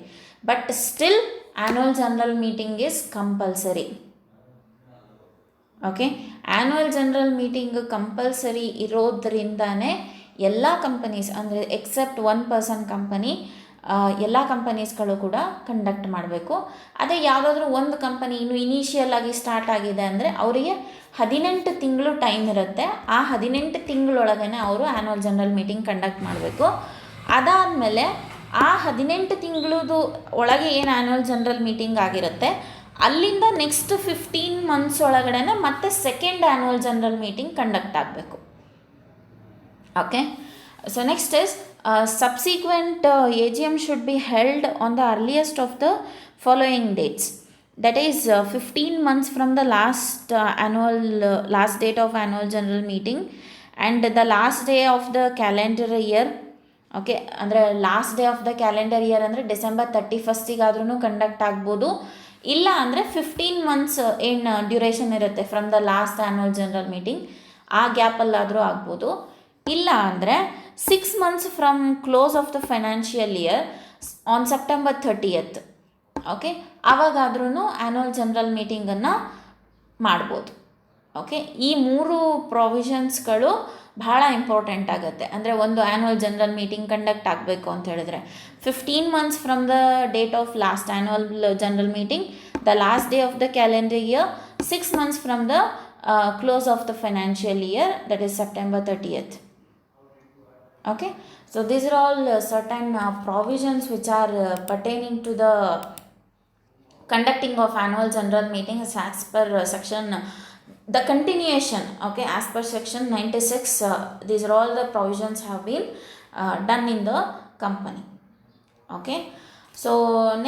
but still annual general meeting is compulsory. Okay, annual general meeting compulsory ಇರೋದ್ರಿಂದನೇ ಎಲ್ಲ ಕಂಪನೀಸ್ ಅಂದರೆ ಎಕ್ಸೆಪ್ಟ್ 1% ಕಂಪನಿ ಎಲ್ಲ ಕಂಪನೀಸ್ಗಳು ಕೂಡ ಕಂಡಕ್ಟ್ ಮಾಡಬೇಕು. ಅದೇ ಯಾವುದಾದ್ರೂ ಒಂದು ಕಂಪನಿ ಇನ್ನು ಇನಿಷಿಯಲ್ ಆಗಿ ಸ್ಟಾರ್ಟ್ ಆಗಿದೆ ಅಂದರೆ ಅವರಿಗೆ 18 ತಿಂಗಳು ಟೈಮ್ ಇರುತ್ತೆ. ಆ 18 ತಿಂಗಳೊಳಗೇ ಅವರು ಆ್ಯನ್ಯುವಲ್ ಜನರಲ್ ಮೀಟಿಂಗ್ ಕಂಡಕ್ಟ್ ಮಾಡಬೇಕು. ಅದಾದಮೇಲೆ ಆ 18 ತಿಂಗಳದು ಒಳಗೆ ಏನು ಆ್ಯನ್ಯುವಲ್ ಜನರಲ್ ಮೀಟಿಂಗ್ ಆಗಿರುತ್ತೆ ಅಲ್ಲಿಂದ ನೆಕ್ಸ್ಟ್ 15 ಮಂತ್ಸ್ ಒಳಗಡೆ ಮತ್ತೆ second annual general meeting conduct ಆಗಬೇಕು. Okay, so next is subsequent AGM should be held on the earliest of the following dates. That is 15 months from the last last date of annual general meeting and the last day of the calendar year. Okay, ಅಂದರೆ last day of the calendar year ಅಂದರೆ ಡಿಸೆಂಬರ್ 31 ಕಂಡಕ್ಟ್ ಆಗ್ಬೋದು. ಇಲ್ಲ ಅಂದರೆ 15 ಮಂತ್ಸ್ ಏನು ಡ್ಯೂರೇಷನ್ ಇರುತ್ತೆ from the last annual general meeting, ಆ ಗ್ಯಾಪಲ್ಲಾದರೂ ಆಗ್ಬೋದು. ಇಲ್ಲ ಅಂದರೆ 6 months from close of the financial year on September 30th. Okay, ಆವಾಗಾದ್ರೂ ಆ್ಯನ್ಯುವಲ್ ಜನರಲ್ ಮೀಟಿಂಗನ್ನು ಮಾಡ್ಬೋದು. ಓಕೆ, ಈ 3 ಪ್ರೊವಿಷನ್ಸ್ಗಳು ಭಾಳ ಇಂಪಾರ್ಟೆಂಟ್ ಆಗುತ್ತೆ. ಅಂದರೆ ಒಂದು ಆ್ಯನ್ಯುವಲ್ ಜನರಲ್ ಮೀಟಿಂಗ್ ಕಂಡಕ್ಟ್ ಆಗಬೇಕು ಅಂತ ಹೇಳಿದ್ರೆ 15 months from the date of last annual general meeting, the last day of the calendar year, 6 months from the close of the financial year, that is September 30th. Okay, so these are all certain provisions which are pertaining to the conducting of annual general meetings as per section the continuation. Okay, as per section 96 these are all the provisions have been done in the company. Okay, so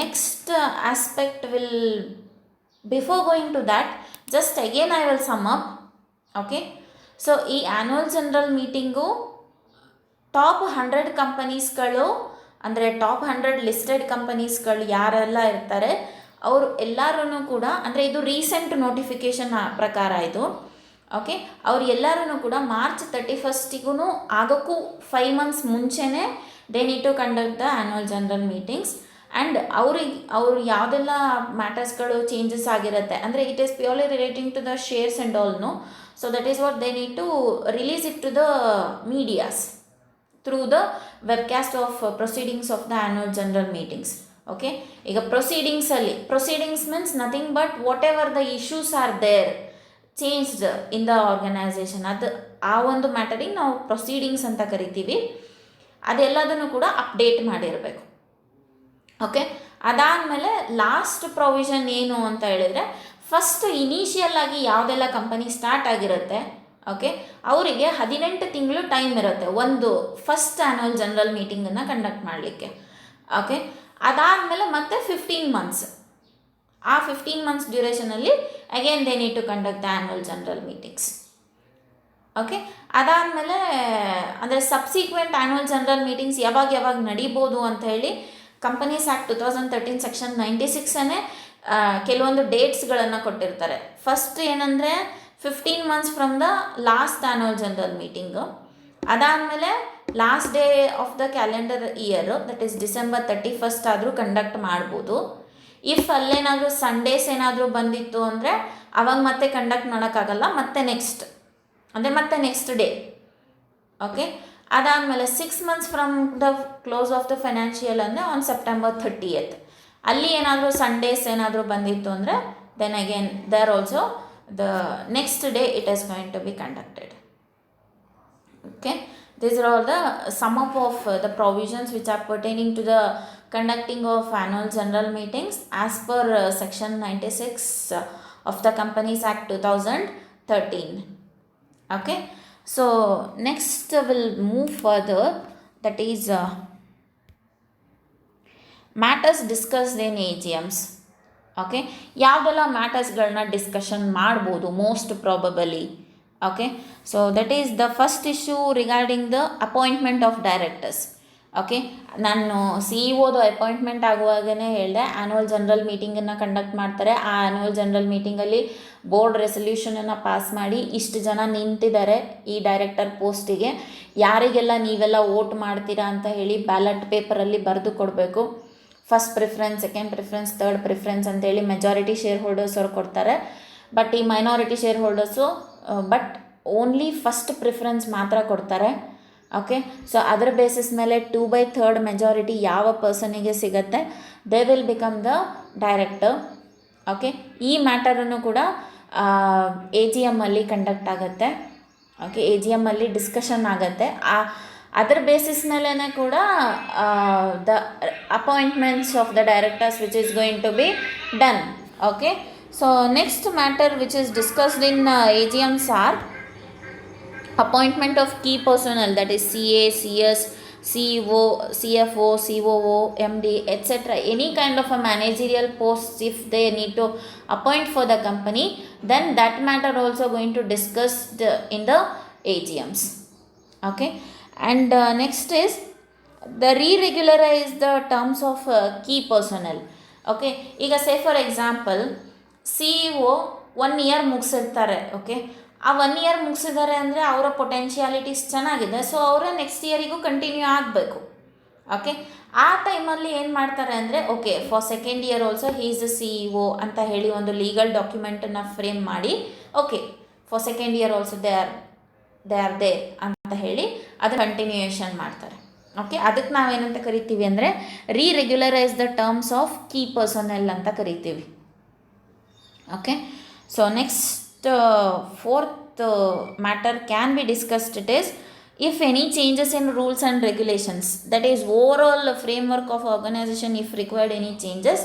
next aspect will, before going to that, just again I will sum up. Okay, so ಈ annual general meetingu ಟಾಪ್ 100 ಕಂಪನೀಸ್ಗಳು ಅಂದರೆ ಟಾಪ್ 100 ಲಿಸ್ಟೆಡ್ ಕಂಪನೀಸ್ಗಳು ಯಾರೆಲ್ಲ ಇರ್ತಾರೆ ಅವರು ಎಲ್ಲರೂ ಕೂಡ, ಅಂದರೆ ಇದು ರೀಸೆಂಟ್ ನೋಟಿಫಿಕೇಷನ್ ಪ್ರಕಾರ ಇದು. ಓಕೆ, ಅವ್ರು ಎಲ್ಲರೂ ಕೂಡ ಮಾರ್ಚ್ 31 ಆಗೋಕ್ಕೂ 5 ಮಂತ್ಸ್ ಮುಂಚೆನೇ they need to conduct the annual general meetings. And ಅವ್ರು ಯಾವುದೆಲ್ಲ ಮ್ಯಾಟರ್ಸ್ಗಳು ಚೇಂಜಸ್ ಆಗಿರುತ್ತೆ ಅಂದರೆ it is purely relating to the shares and ಆಲ್ನು. So that is what they need to release it to the medias through the webcast of proceedings of the annual general meetings. Okay, ಈಗ proceedings means nothing but whatever the issues are there changed in the organization, ಅದು ಆ ಒಂದು ಮ್ಯಾಟರಿಗೆ ನಾವು ಪ್ರೊಸೀಡಿಂಗ್ಸ್ ಅಂತ ಕರಿತೀವಿ. ಅದೆಲ್ಲದನ್ನು ಕೂಡ ಅಪ್ಡೇಟ್ ಮಾಡಿರಬೇಕು. ಓಕೆ, ಅದಾದಮೇಲೆ ಲಾಸ್ಟ್ ಪ್ರೊವಿಷನ್ ಏನು ಅಂತ ಹೇಳಿದರೆ, ಫಸ್ಟ್ ಇನಿಷಿಯಲ್ ಆಗಿ ಯಾವುದೆಲ್ಲ ಕಂಪನಿ ಸ್ಟಾರ್ಟ್ ಆಗಿರುತ್ತೆ, ಓಕೆ, ಅವರಿಗೆ 18 ತಿಂಗಳು ಟೈಮ್ ಇರುತ್ತೆ ಒಂದು ಫಸ್ಟ್ ಆ್ಯನ್ಯುವಲ್ ಜನರಲ್ ಮೀಟಿಂಗನ್ನು ಕಂಡಕ್ಟ್ ಮಾಡಲಿಕ್ಕೆ. ಓಕೆ, ಅದಾದಮೇಲೆ ಮತ್ತೆ 15 ಮಂತ್ಸ್, ಆ 15 ಮಂತ್ಸ್ ಡ್ಯೂರೇಷನಲ್ಲಿ again they need to conduct the annual general meetings. Okay, ಅದಾದಮೇಲೆ ಅಂದರೆ ಸಬ್ಸಿಕ್ವೆಂಟ್ ಆ್ಯನ್ಯುವಲ್ ಜನರಲ್ ಮೀಟಿಂಗ್ಸ್ ಯಾವಾಗ ನಡೀಬೋದು ಅಂತ ಹೇಳಿ ಕಂಪನೀಸ್ ಆ್ಯಕ್ಟ್ 2013 ಸೆಕ್ಷನ್ 96 ಕೆಲವೊಂದು ಡೇಟ್ಸ್ಗಳನ್ನು ಕೊಟ್ಟಿರ್ತಾರೆ. ಫಸ್ಟ್ ಏನಂದರೆ 15 months from the last annual general meeting, ಅದಾದಮೇಲೆ last day of the calendar year, that is December 31 ಆದರೂ ಕಂಡಕ್ಟ್ ಮಾಡ್ಬೋದು. ಇಫ್ ಅಲ್ಲೇನಾದರೂ ಸಂಡೇಸ್ ಏನಾದರೂ ಬಂದಿತ್ತು ಅಂದರೆ ಅವಾಗ ಮತ್ತೆ ಕಂಡಕ್ಟ್ ಮಾಡೋಕ್ಕಾಗಲ್ಲ, ಮತ್ತೆ ನೆಕ್ಸ್ಟ್ ಡೇ. ಓಕೆ, ಅದಾದಮೇಲೆ 6 months from the close of the financial ಅಂದರೆ ಆನ್ ಸೆಪ್ಟೆಂಬರ್ 30th. ಅಲ್ಲಿ ಏನಾದರೂ ಸಂಡೇಸ್ ಏನಾದರೂ ಬಂದಿತ್ತು ಅಂದರೆ then again there also the next day it is going to be conducted. Okay, these are all the sum up of the provisions which are pertaining to the conducting of annual general meetings as per section 96 of the Companies Act 2013. Okay, so next we'll move further, that is matters discussed in AGMs. Okay, ಯಾವುದೆಲ್ಲ ಮ್ಯಾಟರ್ಸ್ಗಳನ್ನ ಡಿಸ್ಕಷನ್ ಮಾಡ್ಬೋದು most probably. Okay, so that is the first issue regarding the appointment of directors. Okay, ನಾನು CEO ಅಪಾಯಿಂಟ್ಮೆಂಟ್ ಆಗುವಾಗಲೇ ಹೇಳಿದೆ ಆ್ಯನ್ಯುವಲ್ ಜನರಲ್ ಮೀಟಿಂಗನ್ನು ಕಂಡಕ್ಟ್ ಮಾಡ್ತಾರೆ. ಆ ಆ್ಯನ್ಯುವಲ್ ಜನರಲ್ ಮೀಟಿಂಗಲ್ಲಿ ಬೋರ್ಡ್ ರೆಸಲ್ಯೂಷನನ್ನು ಪಾಸ್ ಮಾಡಿ ಇಷ್ಟು ಜನ ನಿಂತಿದ್ದಾರೆ ಈ ಡೈರೆಕ್ಟರ್ ಪೋಸ್ಟಿಗೆ, ಯಾರಿಗೆಲ್ಲ ನೀವೆಲ್ಲ ವೋಟ್ ಮಾಡ್ತೀರಾ ಅಂತ ಹೇಳಿ ಬ್ಯಾಲೆಟ್ ಪೇಪರಲ್ಲಿ ಬರೆದು ಕೊಡಬೇಕು. First preference, second preference, third preference ಅಂತೇಳಿ ಮೆಜಾರಿಟಿ ಶೇರ್ ಹೋಲ್ಡರ್ಸ್ ಅವ್ರು ಕೊಡ್ತಾರೆ. ಬಟ್ ಈ minority share holders only first preference ಮಾತ್ರ ಕೊಡ್ತಾರೆ. ಓಕೆ. ಸೊ ಅದರ ಬೇಸಿಸ್ ಮೇಲೆ 2/3 ಮೆಜಾರಿಟಿ ಯಾವ ಪರ್ಸನಿಗೆ ಸಿಗುತ್ತೆ, they will become the director. Okay. ಈ ಮ್ಯಾಟರನ್ನು ಕೂಡ ಎ ಜಿ ಎಮ್ಮಲ್ಲಿ ಕಂಡಕ್ಟ್ ಆಗುತ್ತೆ. ಓಕೆ, ಎ ಜಿ ಎಮ್ಮಲ್ಲಿ ಡಿಸ್ಕಷನ್ ಆಗುತ್ತೆ. ಅದರ ಬೇಸಿಸ್ ಮೇಲೇ ಕೂಡ the appointments of the directors which is going to be done. Okay. So next matter which is discussed in A G Ms are appointment of key personnel, that is CA, CS, CEO, CFO, COO, MD, etc. Any kind of a managerial posts, if they need to appoint for the company, then that matter also going to discuss in the AGMs. Okay. And next is the re-regularize the terms of key personnel. Okay. ಈಗ say for example CEO 1 year ಮುಗಿಸಿರ್ತಾರೆ. Okay, ಆ 1 year ಮುಗಿಸಿದ್ದಾರೆ ಅಂದರೆ ಅವರ ಪೊಟೆನ್ಷಿಯಾಲಿಟೀಸ್ ಚೆನ್ನಾಗಿದೆ, ಸೊ ಅವರ ನೆಕ್ಸ್ಟ್ ಇಯರಿಗೂ ಕಂಟಿನ್ಯೂ ಆಗಬೇಕು. ಓಕೆ, ಆ ಟೈಮಲ್ಲಿ ಏನು ಮಾಡ್ತಾರೆ ಅಂದರೆ, okay for second year also he is the CEO ಅಂತ ಹೇಳಿ ಒಂದು ಲೀಗಲ್ ಡಾಕ್ಯುಮೆಂಟನ್ನು ಫ್ರೇಮ್ ಮಾಡಿ, okay for second year also they are they ಅಂತ ಹೇಳಿ ಅದು ಕಂಟಿನ್ಯೂಯೇಷನ್ ಮಾಡ್ತಾರೆ. ಓಕೆ, ಅದಕ್ಕೆ ನಾವೇನಂತ ಕರಿತೀವಿ ಅಂದರೆ reregularise the terms of key personnel ಅಂತ ಕರಿತೀವಿ. Okay. So next fourth matter can be discussed, it is if any changes in rules and regulations, that is overall framework of organization, if required any changes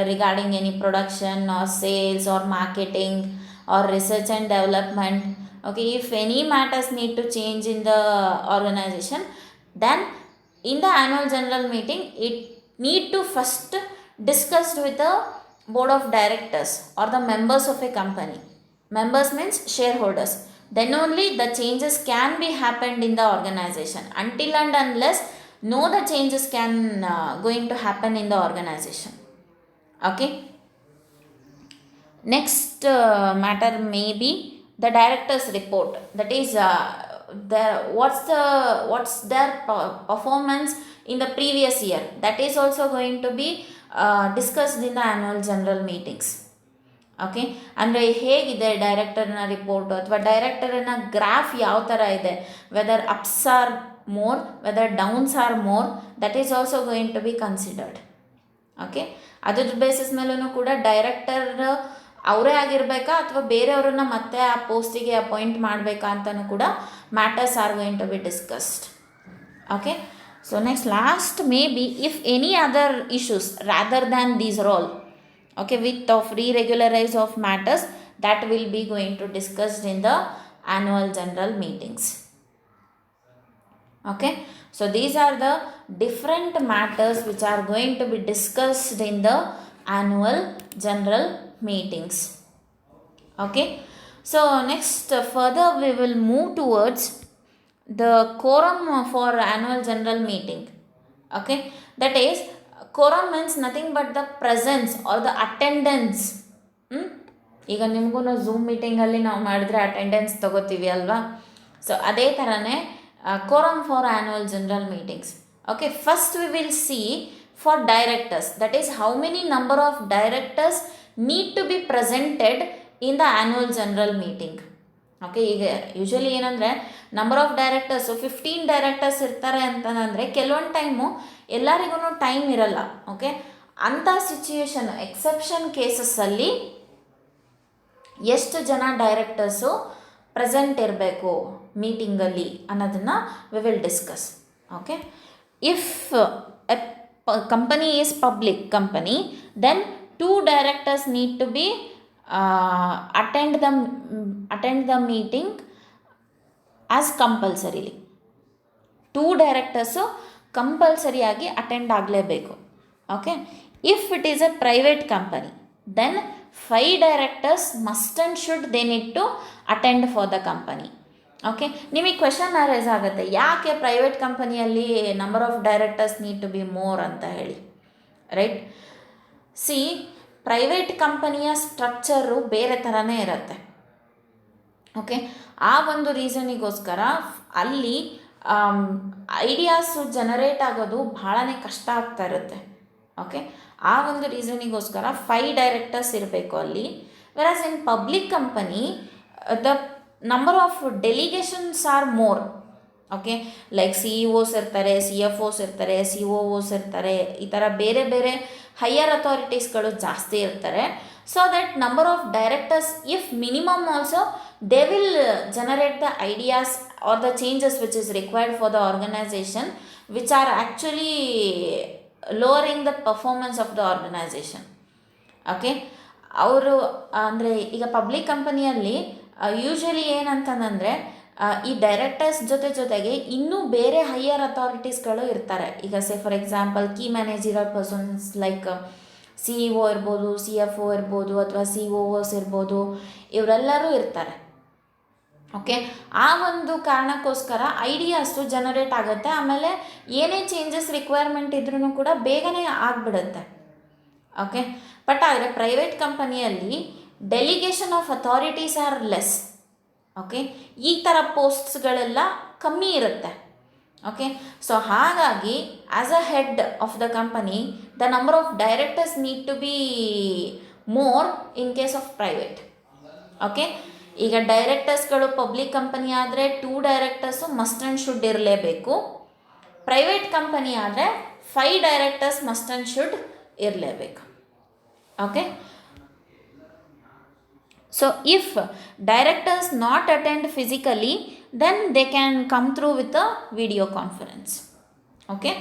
regarding any production or sales or marketing or research and development. Okay, if any matters need to change in the organization, then in the annual general meeting it need to first discussed with the board of directors or the members of a company. Members means shareholders. Then only the changes can be happened in the organization. Until and unless no the changes can going to happen in the organization. Okay. Next matter may be the director's report. That is what's their performance in the previous year. That is also going to be discussed in the annual general meetings. Okay, ಅಂದರೆ ಹೇಗಿದೆ ಡೈರೆಕ್ಟರ್ನ ರಿಪೋರ್ಟು ಅಥವಾ ಡೈರೆಕ್ಟರಿನ ಗ್ರಾಫ್ ಯಾವ ಥರ ಇದೆ, whether ups or more, whether downs or more, that is also going to be considered. Okay, ಅದ್ರ ಬೇಸಿಸ್ ಮೇಲೂ ಕೂಡ ಡೈರೆಕ್ಟರ್ ಅವರೇ ಆಗಿರಬೇಕಾ ಅಥವಾ ಬೇರೆಯವ್ರನ್ನ ಮತ್ತೆ ಆ ಪೋಸ್ಟಿಗೆ ಅಪಾಯಿಂಟ್ ಮಾಡಬೇಕಾ ಅಂತಲೂ ಕೂಡ matters are going to be discussed. Okay. So next last may be if any other issues rather than these are all, okay, with of re-regularize of matters that will be going to discussed in the annual general meetings. Okay, so these are the different matters which are going to be discussed in the annual general meetings. Okay, so next further we will move towards the quorum for annual general meeting. Okay, that is quorum means nothing but the presence or the attendance. ಈಗ ನಿಮಗೂ ಝೂಮ್ ಮೀಟಿಂಗಲ್ಲಿ ನಾವು ಮಾಡಿದ್ರೆ ಅಟೆಂಡೆನ್ಸ್ ತೊಗೋತೀವಿ ಅಲ್ವಾ, ಸೊ ಅದೇ ಥರನೇ quorum for annual general meetings. Okay, first we will see for directors, that is how many number of directors need to be presented in the annual general meeting. Okay, ಈಗ ಯೂಶ್ವಲಿ ಏನಂದರೆ ನಂಬರ್ ಆಫ್ ಡೈರೆಕ್ಟರ್ಸು 15 ಡೈರೆಕ್ಟರ್ಸ್ ಇರ್ತಾರೆ ಅಂತಂದರೆ ಕೆಲವೊಂದು ಟೈಮು ಎಲ್ಲರಿಗೂ ಟೈಮ್ ಇರಲ್ಲ. ಓಕೆ, ಅಂಥ ಸಿಚುಯೇಷನ್ ಎಕ್ಸೆಪ್ಷನ್ ಕೇಸಸ್ಸಲ್ಲಿ ಎಷ್ಟು ಜನ ಡೈರೆಕ್ಟರ್ಸು ಪ್ರೆಸೆಂಟ್ ಇರಬೇಕು ಮೀಟಿಂಗಲ್ಲಿ ಅನ್ನೋದನ್ನು we will discuss. Okay, if a company is public company, then 2 directors need to be attend the meeting as compulsorily. 2 directors ಕಂಪಲ್ಸರಿಯಾಗಿ ಅಟೆಂಡ್ ಆಗಲೇಬೇಕು. Okay, if it is a private company, then 5 directors must and should they need to attend for the company. Okay, ನಿಮಗೆ ಕ್ವೆಶನ್ ಅರೈಸ್ ಆಗುತ್ತೆ, ಯಾಕೆ ಪ್ರೈವೇಟ್ ಕಂಪನಿಯಲ್ಲಿ number of directors need to be more ಅಂತ ಹೇಳಿ, ರೈಟ್? ಸಿ, ಪ್ರೈವೇಟ್ ಕಂಪನಿಯ ಸ್ಟ್ರಕ್ಚರು ಬೇರೆ ಥರನೇ ಇರುತ್ತೆ. ಓಕೆ, ಆ ಒಂದು ರೀಸನಿಗೋಸ್ಕರ ಅಲ್ಲಿ ಐಡಿಯಾಸು ಜನರೇಟ್ ಆಗೋದು ಭಾಳನೇ ಕಷ್ಟ ಆಗ್ತಾ ಇರುತ್ತೆ. ಓಕೆ, ಆ ಒಂದು ರೀಸನಿಗೋಸ್ಕರ 5 ಡೈರೆಕ್ಟರ್ಸ್ ಇರಬೇಕು ಅಲ್ಲಿ. Whereas in public company the number of delegations are more. Okay, like CEO ಇರ್ತಾರೆ, CFOs ಇರ್ತಾರೆ, COOs ಇರ್ತಾರೆ, ಈ ಥರ ಬೇರೆ ಬೇರೆ ಹೈಯರ್ ಅಥಾರಿಟೀಸ್ಗಳು ಜಾಸ್ತಿ ಇರ್ತಾರೆ. So that number of directors if minimum also they will generate the ideas or the changes which is required for the organisation which are actually lowering the performance of the organisation. Okay, ಅವರು ಅಂದರೆ ಈಗ ಪಬ್ಲಿಕ್ ಕಂಪನಿಯಲ್ಲಿ ಯೂಶ್ವಲಿ ಏನಂತಂದರೆ ಈ ಡೈರೆಕ್ಟರ್ಸ್ ಜೊತೆಗೆ ಇನ್ನೂ ಬೇರೆ ಹೈಯರ್ ಅಥಾರಿಟೀಸ್ಗಳು ಇರ್ತಾರೆ. ಈಗ for example key managerial persons like CEO ಇರ್ಬೋದು, CFO ಇರ್ಬೋದು, ಅಥವಾ COOs ಇರ್ಬೋದು, ಇವರೆಲ್ಲರೂ ಇರ್ತಾರೆ. ಓಕೆ, ಆ ಒಂದು ಕಾರಣಕ್ಕೋಸ್ಕರ ಐಡಿಯಾಸು ಜನರೇಟ್ ಆಗುತ್ತೆ. ಆಮೇಲೆ ಏನೇ ಚೇಂಜಸ್ ರಿಕ್ವೈರ್ಮೆಂಟ್ ಇದ್ರೂ ಕೂಡ ಬೇಗನೆ ಆಗಿಬಿಡುತ್ತೆ. ಓಕೆ, ಬಟ್ ಆದರೆ ಪ್ರೈವೇಟ್ ಕಂಪನಿಯಲ್ಲಿ delegation of authorities are less. Okay, ಈ ಥರ ಪೋಸ್ಟ್ಸ್ಗಳೆಲ್ಲ ಕಮ್ಮಿ ಇರುತ್ತೆ. ಓಕೆ, ಸೊ ಹಾಗಾಗಿ as a head of the company the number of directors need to be more in case of private. Okay, ಈಗ ಡೈರೆಕ್ಟರ್ಸ್ಗಳು ಪಬ್ಲಿಕ್ ಕಂಪನಿ ಆದರೆ 2 ಡೈರೆಕ್ಟರ್ಸು ಮಸ್ಟ್ ಆ್ಯಂಡ್ ಶುಡ್ ಇರಲೇಬೇಕು. ಪ್ರೈವೇಟ್ ಕಂಪನಿ ಆದರೆ 5 ಡೈರೆಕ್ಟರ್ಸ್ ಮಸ್ಟ್ ಆ್ಯಂಡ್ ಶುಡ್ ಇರಲೇಬೇಕು. Okay, so if directors not attend physically, then they can come through with a video conference. Okay,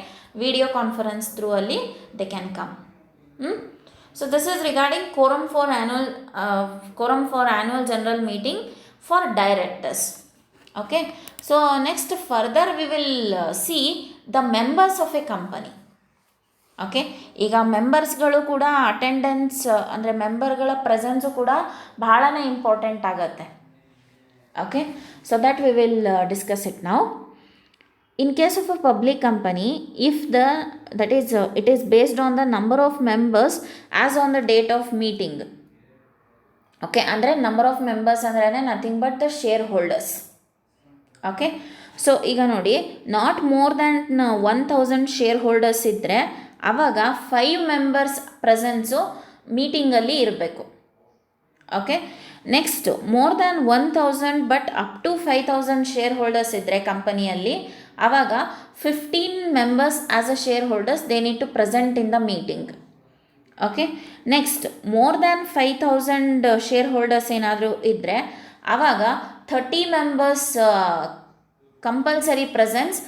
video conference through ali they can come. So this is regarding quorum for annual general meeting for directors. Okay, so next further we will see the members of a company. Okay, ಈಗ ಮೆಂಬರ್ಸ್ಗಳು ಕೂಡ ಅಟೆಂಡೆನ್ಸ್ ಅಂದರೆ ಮೆಂಬರ್ಗಳ ಪ್ರೆಸೆನ್ಸು ಕೂಡ ಬಹಳನೇ ಇಂಪಾರ್ಟೆಂಟ್ ಆಗುತ್ತೆ. Okay, so that we will discuss it now. In case of a public company, if it is based on the number of members as on the date of meeting. Okay, ಅಂದರೆ ನಂಬರ್ ಆಫ್ ಮೆಂಬರ್ಸ್ ಅಂದ್ರೇ nothing but the shareholders. Okay, so ಈಗ ನೋಡಿ, not more than 1000 shareholders ಇದ್ದರೆ ಆವಾಗ 5 ಮೆಂಬರ್ಸ್ ಪ್ರೆಸೆನ್ಸು ಮೀಟಿಂಗಲ್ಲಿ ಇರಬೇಕು. Okay, next more than 1000 but up to 5000 shareholders ಇದ್ದರೆ ಕಂಪನಿಯಲ್ಲಿ ಆವಾಗ 15 members as a shareholders they need to present in the meeting. Okay, next more than 5000 shareholders ಏನಾದರೂ ಇದ್ದರೆ ಆವಾಗ 30 members compulsory presence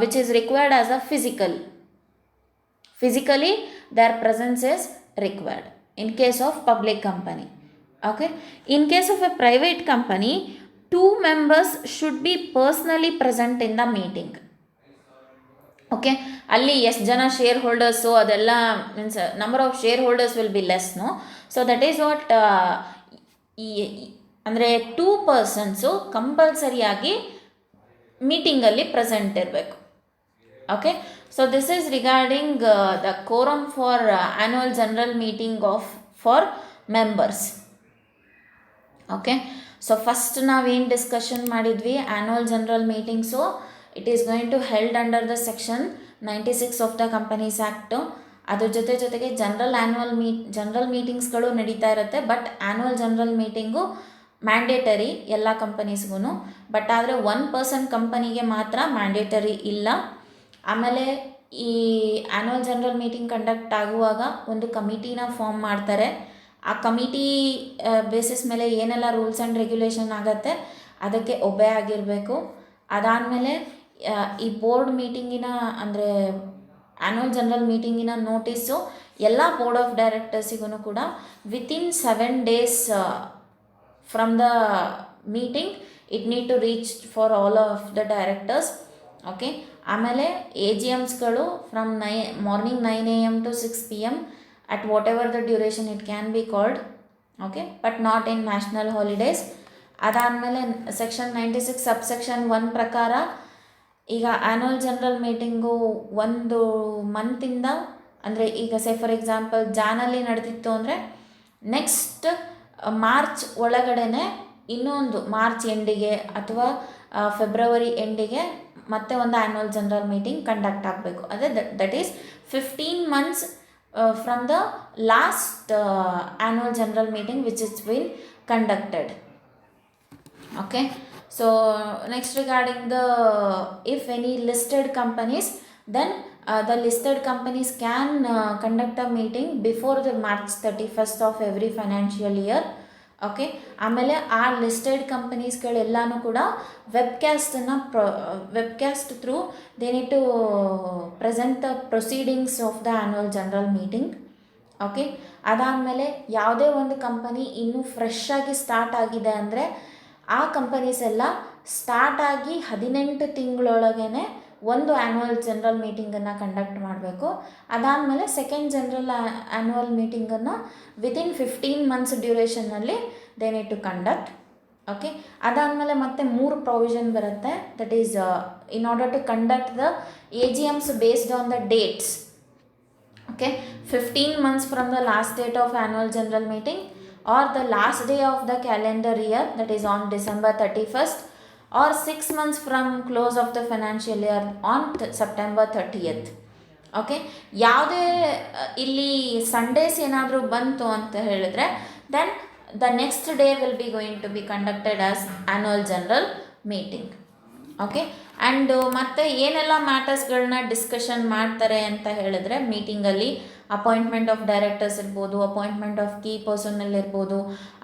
which is required as a physically their presence is required in case of public company. Okay, in case of a private company 2 members should be personally present in the meeting. Okay, ಅಲ್ಲಿ ಎಷ್ಟು ಜನ ಶೇರ್ ಹೋಲ್ಡರ್ಸು ಅದೆಲ್ಲ means number of share holders will be less. So that is what ಅಂದರೆ 2 ಪರ್ಸನ್ಸು ಕಂಪಲ್ಸರಿಯಾಗಿ ಮೀಟಿಂಗಲ್ಲಿ ಪ್ರೆಸೆಂಟ್ ಇರಬೇಕು. Okay, so this is regarding the quorum for annual general meeting for members. Okay, so first ನಾವೇನು ಡಿಸ್ಕಷನ್ ಮಾಡಿದ್ವಿ, annual general meetings it is going to held under the section 96 of the companies act. ಅದ್ರ ಜೊತೆಗೆ ಜನರಲ್ ಮೀಟಿಂಗ್ಸ್ಗಳು ನಡೀತಾ ಇರುತ್ತೆ. But annual general meeting mandatory ಎಲ್ಲ ಕಂಪನೀಸ್ಗೂ. ಬಟ್ ಆದರೆ 1 ಪರ್ಸನ್ ಕಂಪನಿಗೆ ಮಾತ್ರ ಮ್ಯಾಂಡೇಟರಿ ಇಲ್ಲ. ಆಮೇಲೆ ಈ ಆ್ಯನ್ಯುವಲ್ ಜನರಲ್ ಮೀಟಿಂಗ್ ಕಂಡಕ್ಟ್ ಆಗುವಾಗ ಒಂದು ಕಮಿಟಿನ ಫಾರ್ಮ್ ಮಾಡ್ತಾರೆ. ಆ ಕಮಿಟಿ ಬೇಸಿಸ್ ಮೇಲೆ ಏನೆಲ್ಲ ರೂಲ್ಸ್ ಆ್ಯಂಡ್ ರೆಗ್ಯುಲೇಷನ್ ಆಗುತ್ತೆ ಅದಕ್ಕೆ ಒಬೆ ಆಗಿರಬೇಕು. ಅದಾದಮೇಲೆ ಈ ಬೋರ್ಡ್ ಮೀಟಿಂಗಿನ ಅಂದರೆ ಆ್ಯನ್ಯುವಲ್ ಜನರಲ್ ಮೀಟಿಂಗಿನ ನೋಟಿಸು ಎಲ್ಲ ಬೋರ್ಡ್ ಆಫ್ ಡೈರೆಕ್ಟರ್ಸಿಗೂ ಕೂಡ within 7 days from the meeting it need to reach for all of the directors. Okay, ಆಮೇಲೆ AGMsಗಳು from morning 9 AM to 6 PM at whatever the duration it can be called. Okay, but not in national holidays. ಅದಾದಮೇಲೆ ಸೆಕ್ಷನ್ 96 ಸಬ್ಸೆಕ್ಷನ್ 1 ಪ್ರಕಾರ ಈಗ ಆ್ಯನ್ಯುವಲ್ ಜನರಲ್ ಮೀಟಿಂಗು 1 ಮಂತಿಂದ ಅಂದರೆ ಈಗ ಫಾರ್ ಎಕ್ಸಾಂಪಲ್ ಜಾನಲ್ಲಿ ನಡೆದಿತ್ತು ಅಂದರೆ ನೆಕ್ಸ್ಟ್ ಮಾರ್ಚ್ ಒಳಗಡೆ ಇನ್ನೊಂದು ಮಾರ್ಚ್ ಎಂಡಿಗೆ ಅಥವಾ ಫೆಬ್ರವರಿ ಎಂಡಿಗೆ ಮತ್ತೆ ಒಂದು ಆ್ಯನ್ಯುವಲ್ ಜನರಲ್ ಮೀಟಿಂಗ್ ಕಂಡಕ್ಟ್ ಆಗಬೇಕು. ಅದೇ that is 15 months from the last annual general meeting which is been conducted. Okay, So next regarding the if any listed companies, then the listed companies can conduct a meeting before the March 31st of every financial year. Okay, ಆಮೇಲೆ ಆ ಲಿಸ್ಟೆಡ್ ಕಂಪನೀಸ್ಗಳೆಲ್ಲನೂ ಕೂಡ webcast through they need to present the proceedings of the annual general meeting. Okay, ಅದಾದಮೇಲೆ ಯಾವುದೇ ಒಂದು ಕಂಪನಿ ಇನ್ನೂ ಫ್ರೆಶ್ ಆಗಿ ಸ್ಟಾರ್ಟ್ ಆಗಿದೆ ಅಂದರೆ ಆ ಕಂಪನೀಸ್ ಎಲ್ಲ ಸ್ಟಾರ್ಟ್ ಆಗಿ 18 ತಿಂಗಳೊಳಗೇ ಒಂದು ಆ್ಯನ್ಯುವಲ್ ಜನರಲ್ ಮೀಟಿಂಗನ್ನು ಕಂಡಕ್ಟ್ ಮಾಡಬೇಕು. ಅದಾದಮೇಲೆ ಸೆಕೆಂಡ್ ಜನರಲ್ ಆ್ಯನ್ಯುವಲ್ ಮೀಟಿಂಗನ್ನು ವಿತಿನ್ 15 ಮಂತ್ಸ್ ಡ್ಯೂರೇಷನ್ನಲ್ಲಿ they need to conduct. Okay, ಅದಾದಮೇಲೆ ಮತ್ತೆ 3 ಪ್ರೊವಿಷನ್ ಬರುತ್ತೆ. That is in order to conduct the AGMs based on the dates. Okay, 15 months from the last date of annual general meeting or the last day of the calendar year, that is on December 31st, or 6 months from close of the financial year on September 30th. Okay, ಯಾವುದೇ ಇಲ್ಲಿ ಸಂಡೇಸ್ ಏನಾದರೂ ಬಂತು ಅಂತ ಹೇಳಿದ್ರೆ then the next day will be going to be conducted as annual general meeting. Okay, and ಮತ್ತು ಏನೆಲ್ಲ ಮ್ಯಾಟರ್ಸ್ಗಳನ್ನ ಡಿಸ್ಕಷನ್ ಮಾಡ್ತಾರೆ ಅಂತ ಹೇಳಿದ್ರೆ ಮೀಟಿಂಗಲ್ಲಿ ಅಪಾಯಿಂಟ್ಮೆಂಟ್ ಆಫ್ ಡೈರೆಕ್ಟರ್ಸ್ ಇರ್ಬೋದು, ಅಪಾಯಿಂಟ್ಮೆಂಟ್ ಆಫ್ ಕೀ ಪರ್ಸನಲ್ ಇರ್ಬೋದು,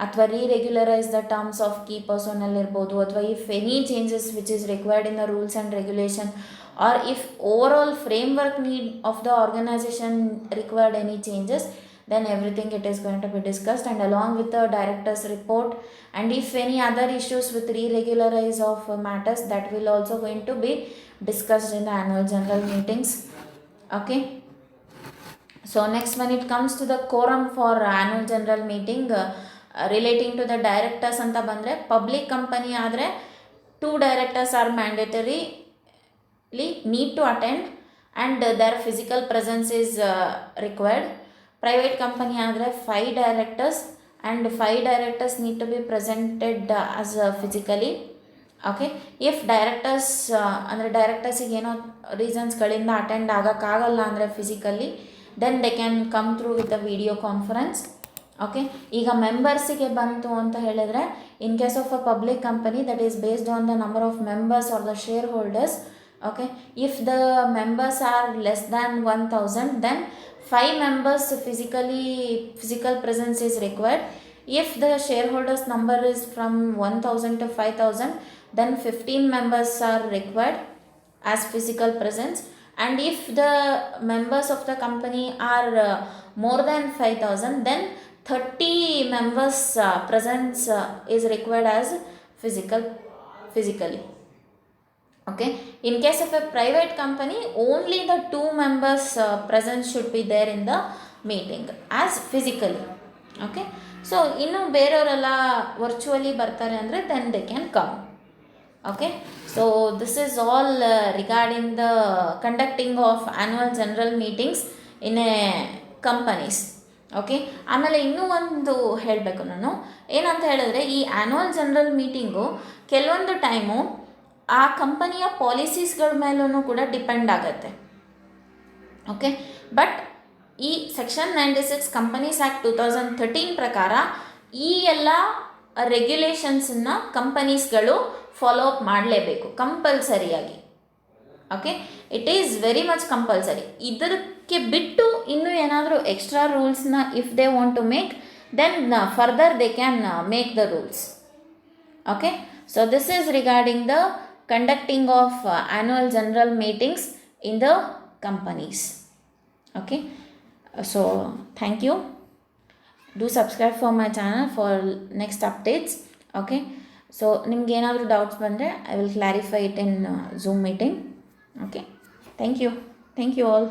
ಅಥವಾ reregularise the terms of key personnel ಇರ್ಬೋದು, ಅಥವಾ if any changes which is required in the rules and regulation, or if overall framework need of the organization required any changes, then everything it is going to be discussed, and along with the director's report, and if any other issues with re-regularize of matters, that will also going to be discussed in the annual general meetings. Okay, so next when it comes to the quorum for annual general meeting, relating to the directors anta bandre, public company ಆದರೆ 2 directors are mandatory need to attend and their physical presence is required. Private company ಆದರೆ 5 directors and 5 directors need to be presented as physically. Okay, if directors ಅಂದರೆ ಡೈರೆಕ್ಟರ್ಸಿಗೆ ಏನೋ ರೀಸನ್ಸ್ಗಳಿಂದ ಅಟೆಂಡ್ ಆಗೋಕ್ಕಾಗಲ್ಲ ಅಂದರೆ physically, then they can come through with a video conference. Okay, ಈಗ ಮೆಂಬರ್ಸಿಗೆ ಬಂತು ಅಂತ ಹೇಳಿದರೆ in case of a public company that is based on the number of members or the shareholders. Okay, if the members are less than 1000, then 5 members physical presence is required. If the shareholders number is from 1000 to 5000, then 15 members are required as physical presence, and if the members of the company are more than 5000, then 30 members presence is required as physically. Okay, in case of a private company, only the 2 members presence should be there in the meeting as physically. Okay, so ಇನ್ನು ಬೇರೆಯವರೆಲ್ಲ ವರ್ಚುವಲಿ ಬರ್ತಾರೆ ಅಂದರೆ then they can come. Okay, so this is all regarding the conducting of annual general meetings in a companies. Okay, ಆಮೇಲೆ ಇನ್ನೂ ಒಂದು ಹೇಳಬೇಕು ನಾನು, ಏನಂತ ಹೇಳಿದ್ರೆ ಈ ಆ್ಯನ್ಯುವಲ್ ಜನರಲ್ ಮೀಟಿಂಗು ಕೆಲವೊಂದು ಟೈಮು ಆ ಕಂಪನಿಯ ಪಾಲಿಸೀಸ್ಗಳ ಮೇಲೂ ಕೂಡ ಡಿಪೆಂಡ್ ಆಗುತ್ತೆ. ಓಕೆ, ಬಟ್ ಈ ಸೆಕ್ಷನ್ 96 ಕಂಪನೀಸ್ ಆ್ಯಕ್ಟ್ 2013 ಪ್ರಕಾರ ಈ ಎಲ್ಲ ರೆಗ್ಯುಲೇಷನ್ಸನ್ನು ಕಂಪನೀಸ್ಗಳು ಫಾಲೋ ಅಪ್ ಮಾಡಲೇಬೇಕು ಕಂಪಲ್ಸರಿಯಾಗಿ. Okay, it is very much compulsory. ಇದಕ್ಕೆ ಬಿಟ್ಟು ಇನ್ನೂ ಏನಾದರೂ ಎಕ್ಸ್ಟ್ರಾ ರೂಲ್ಸ್ನ if they want to make, then further they can make the rules. Okay, so this is regarding the conducting of annual general meetings in the companies. Okay, so thank you. Do subscribe for my channel for next updates. Okay, so nimge enadru doubts bandre I will clarify it in Zoom meeting. Okay, thank you all.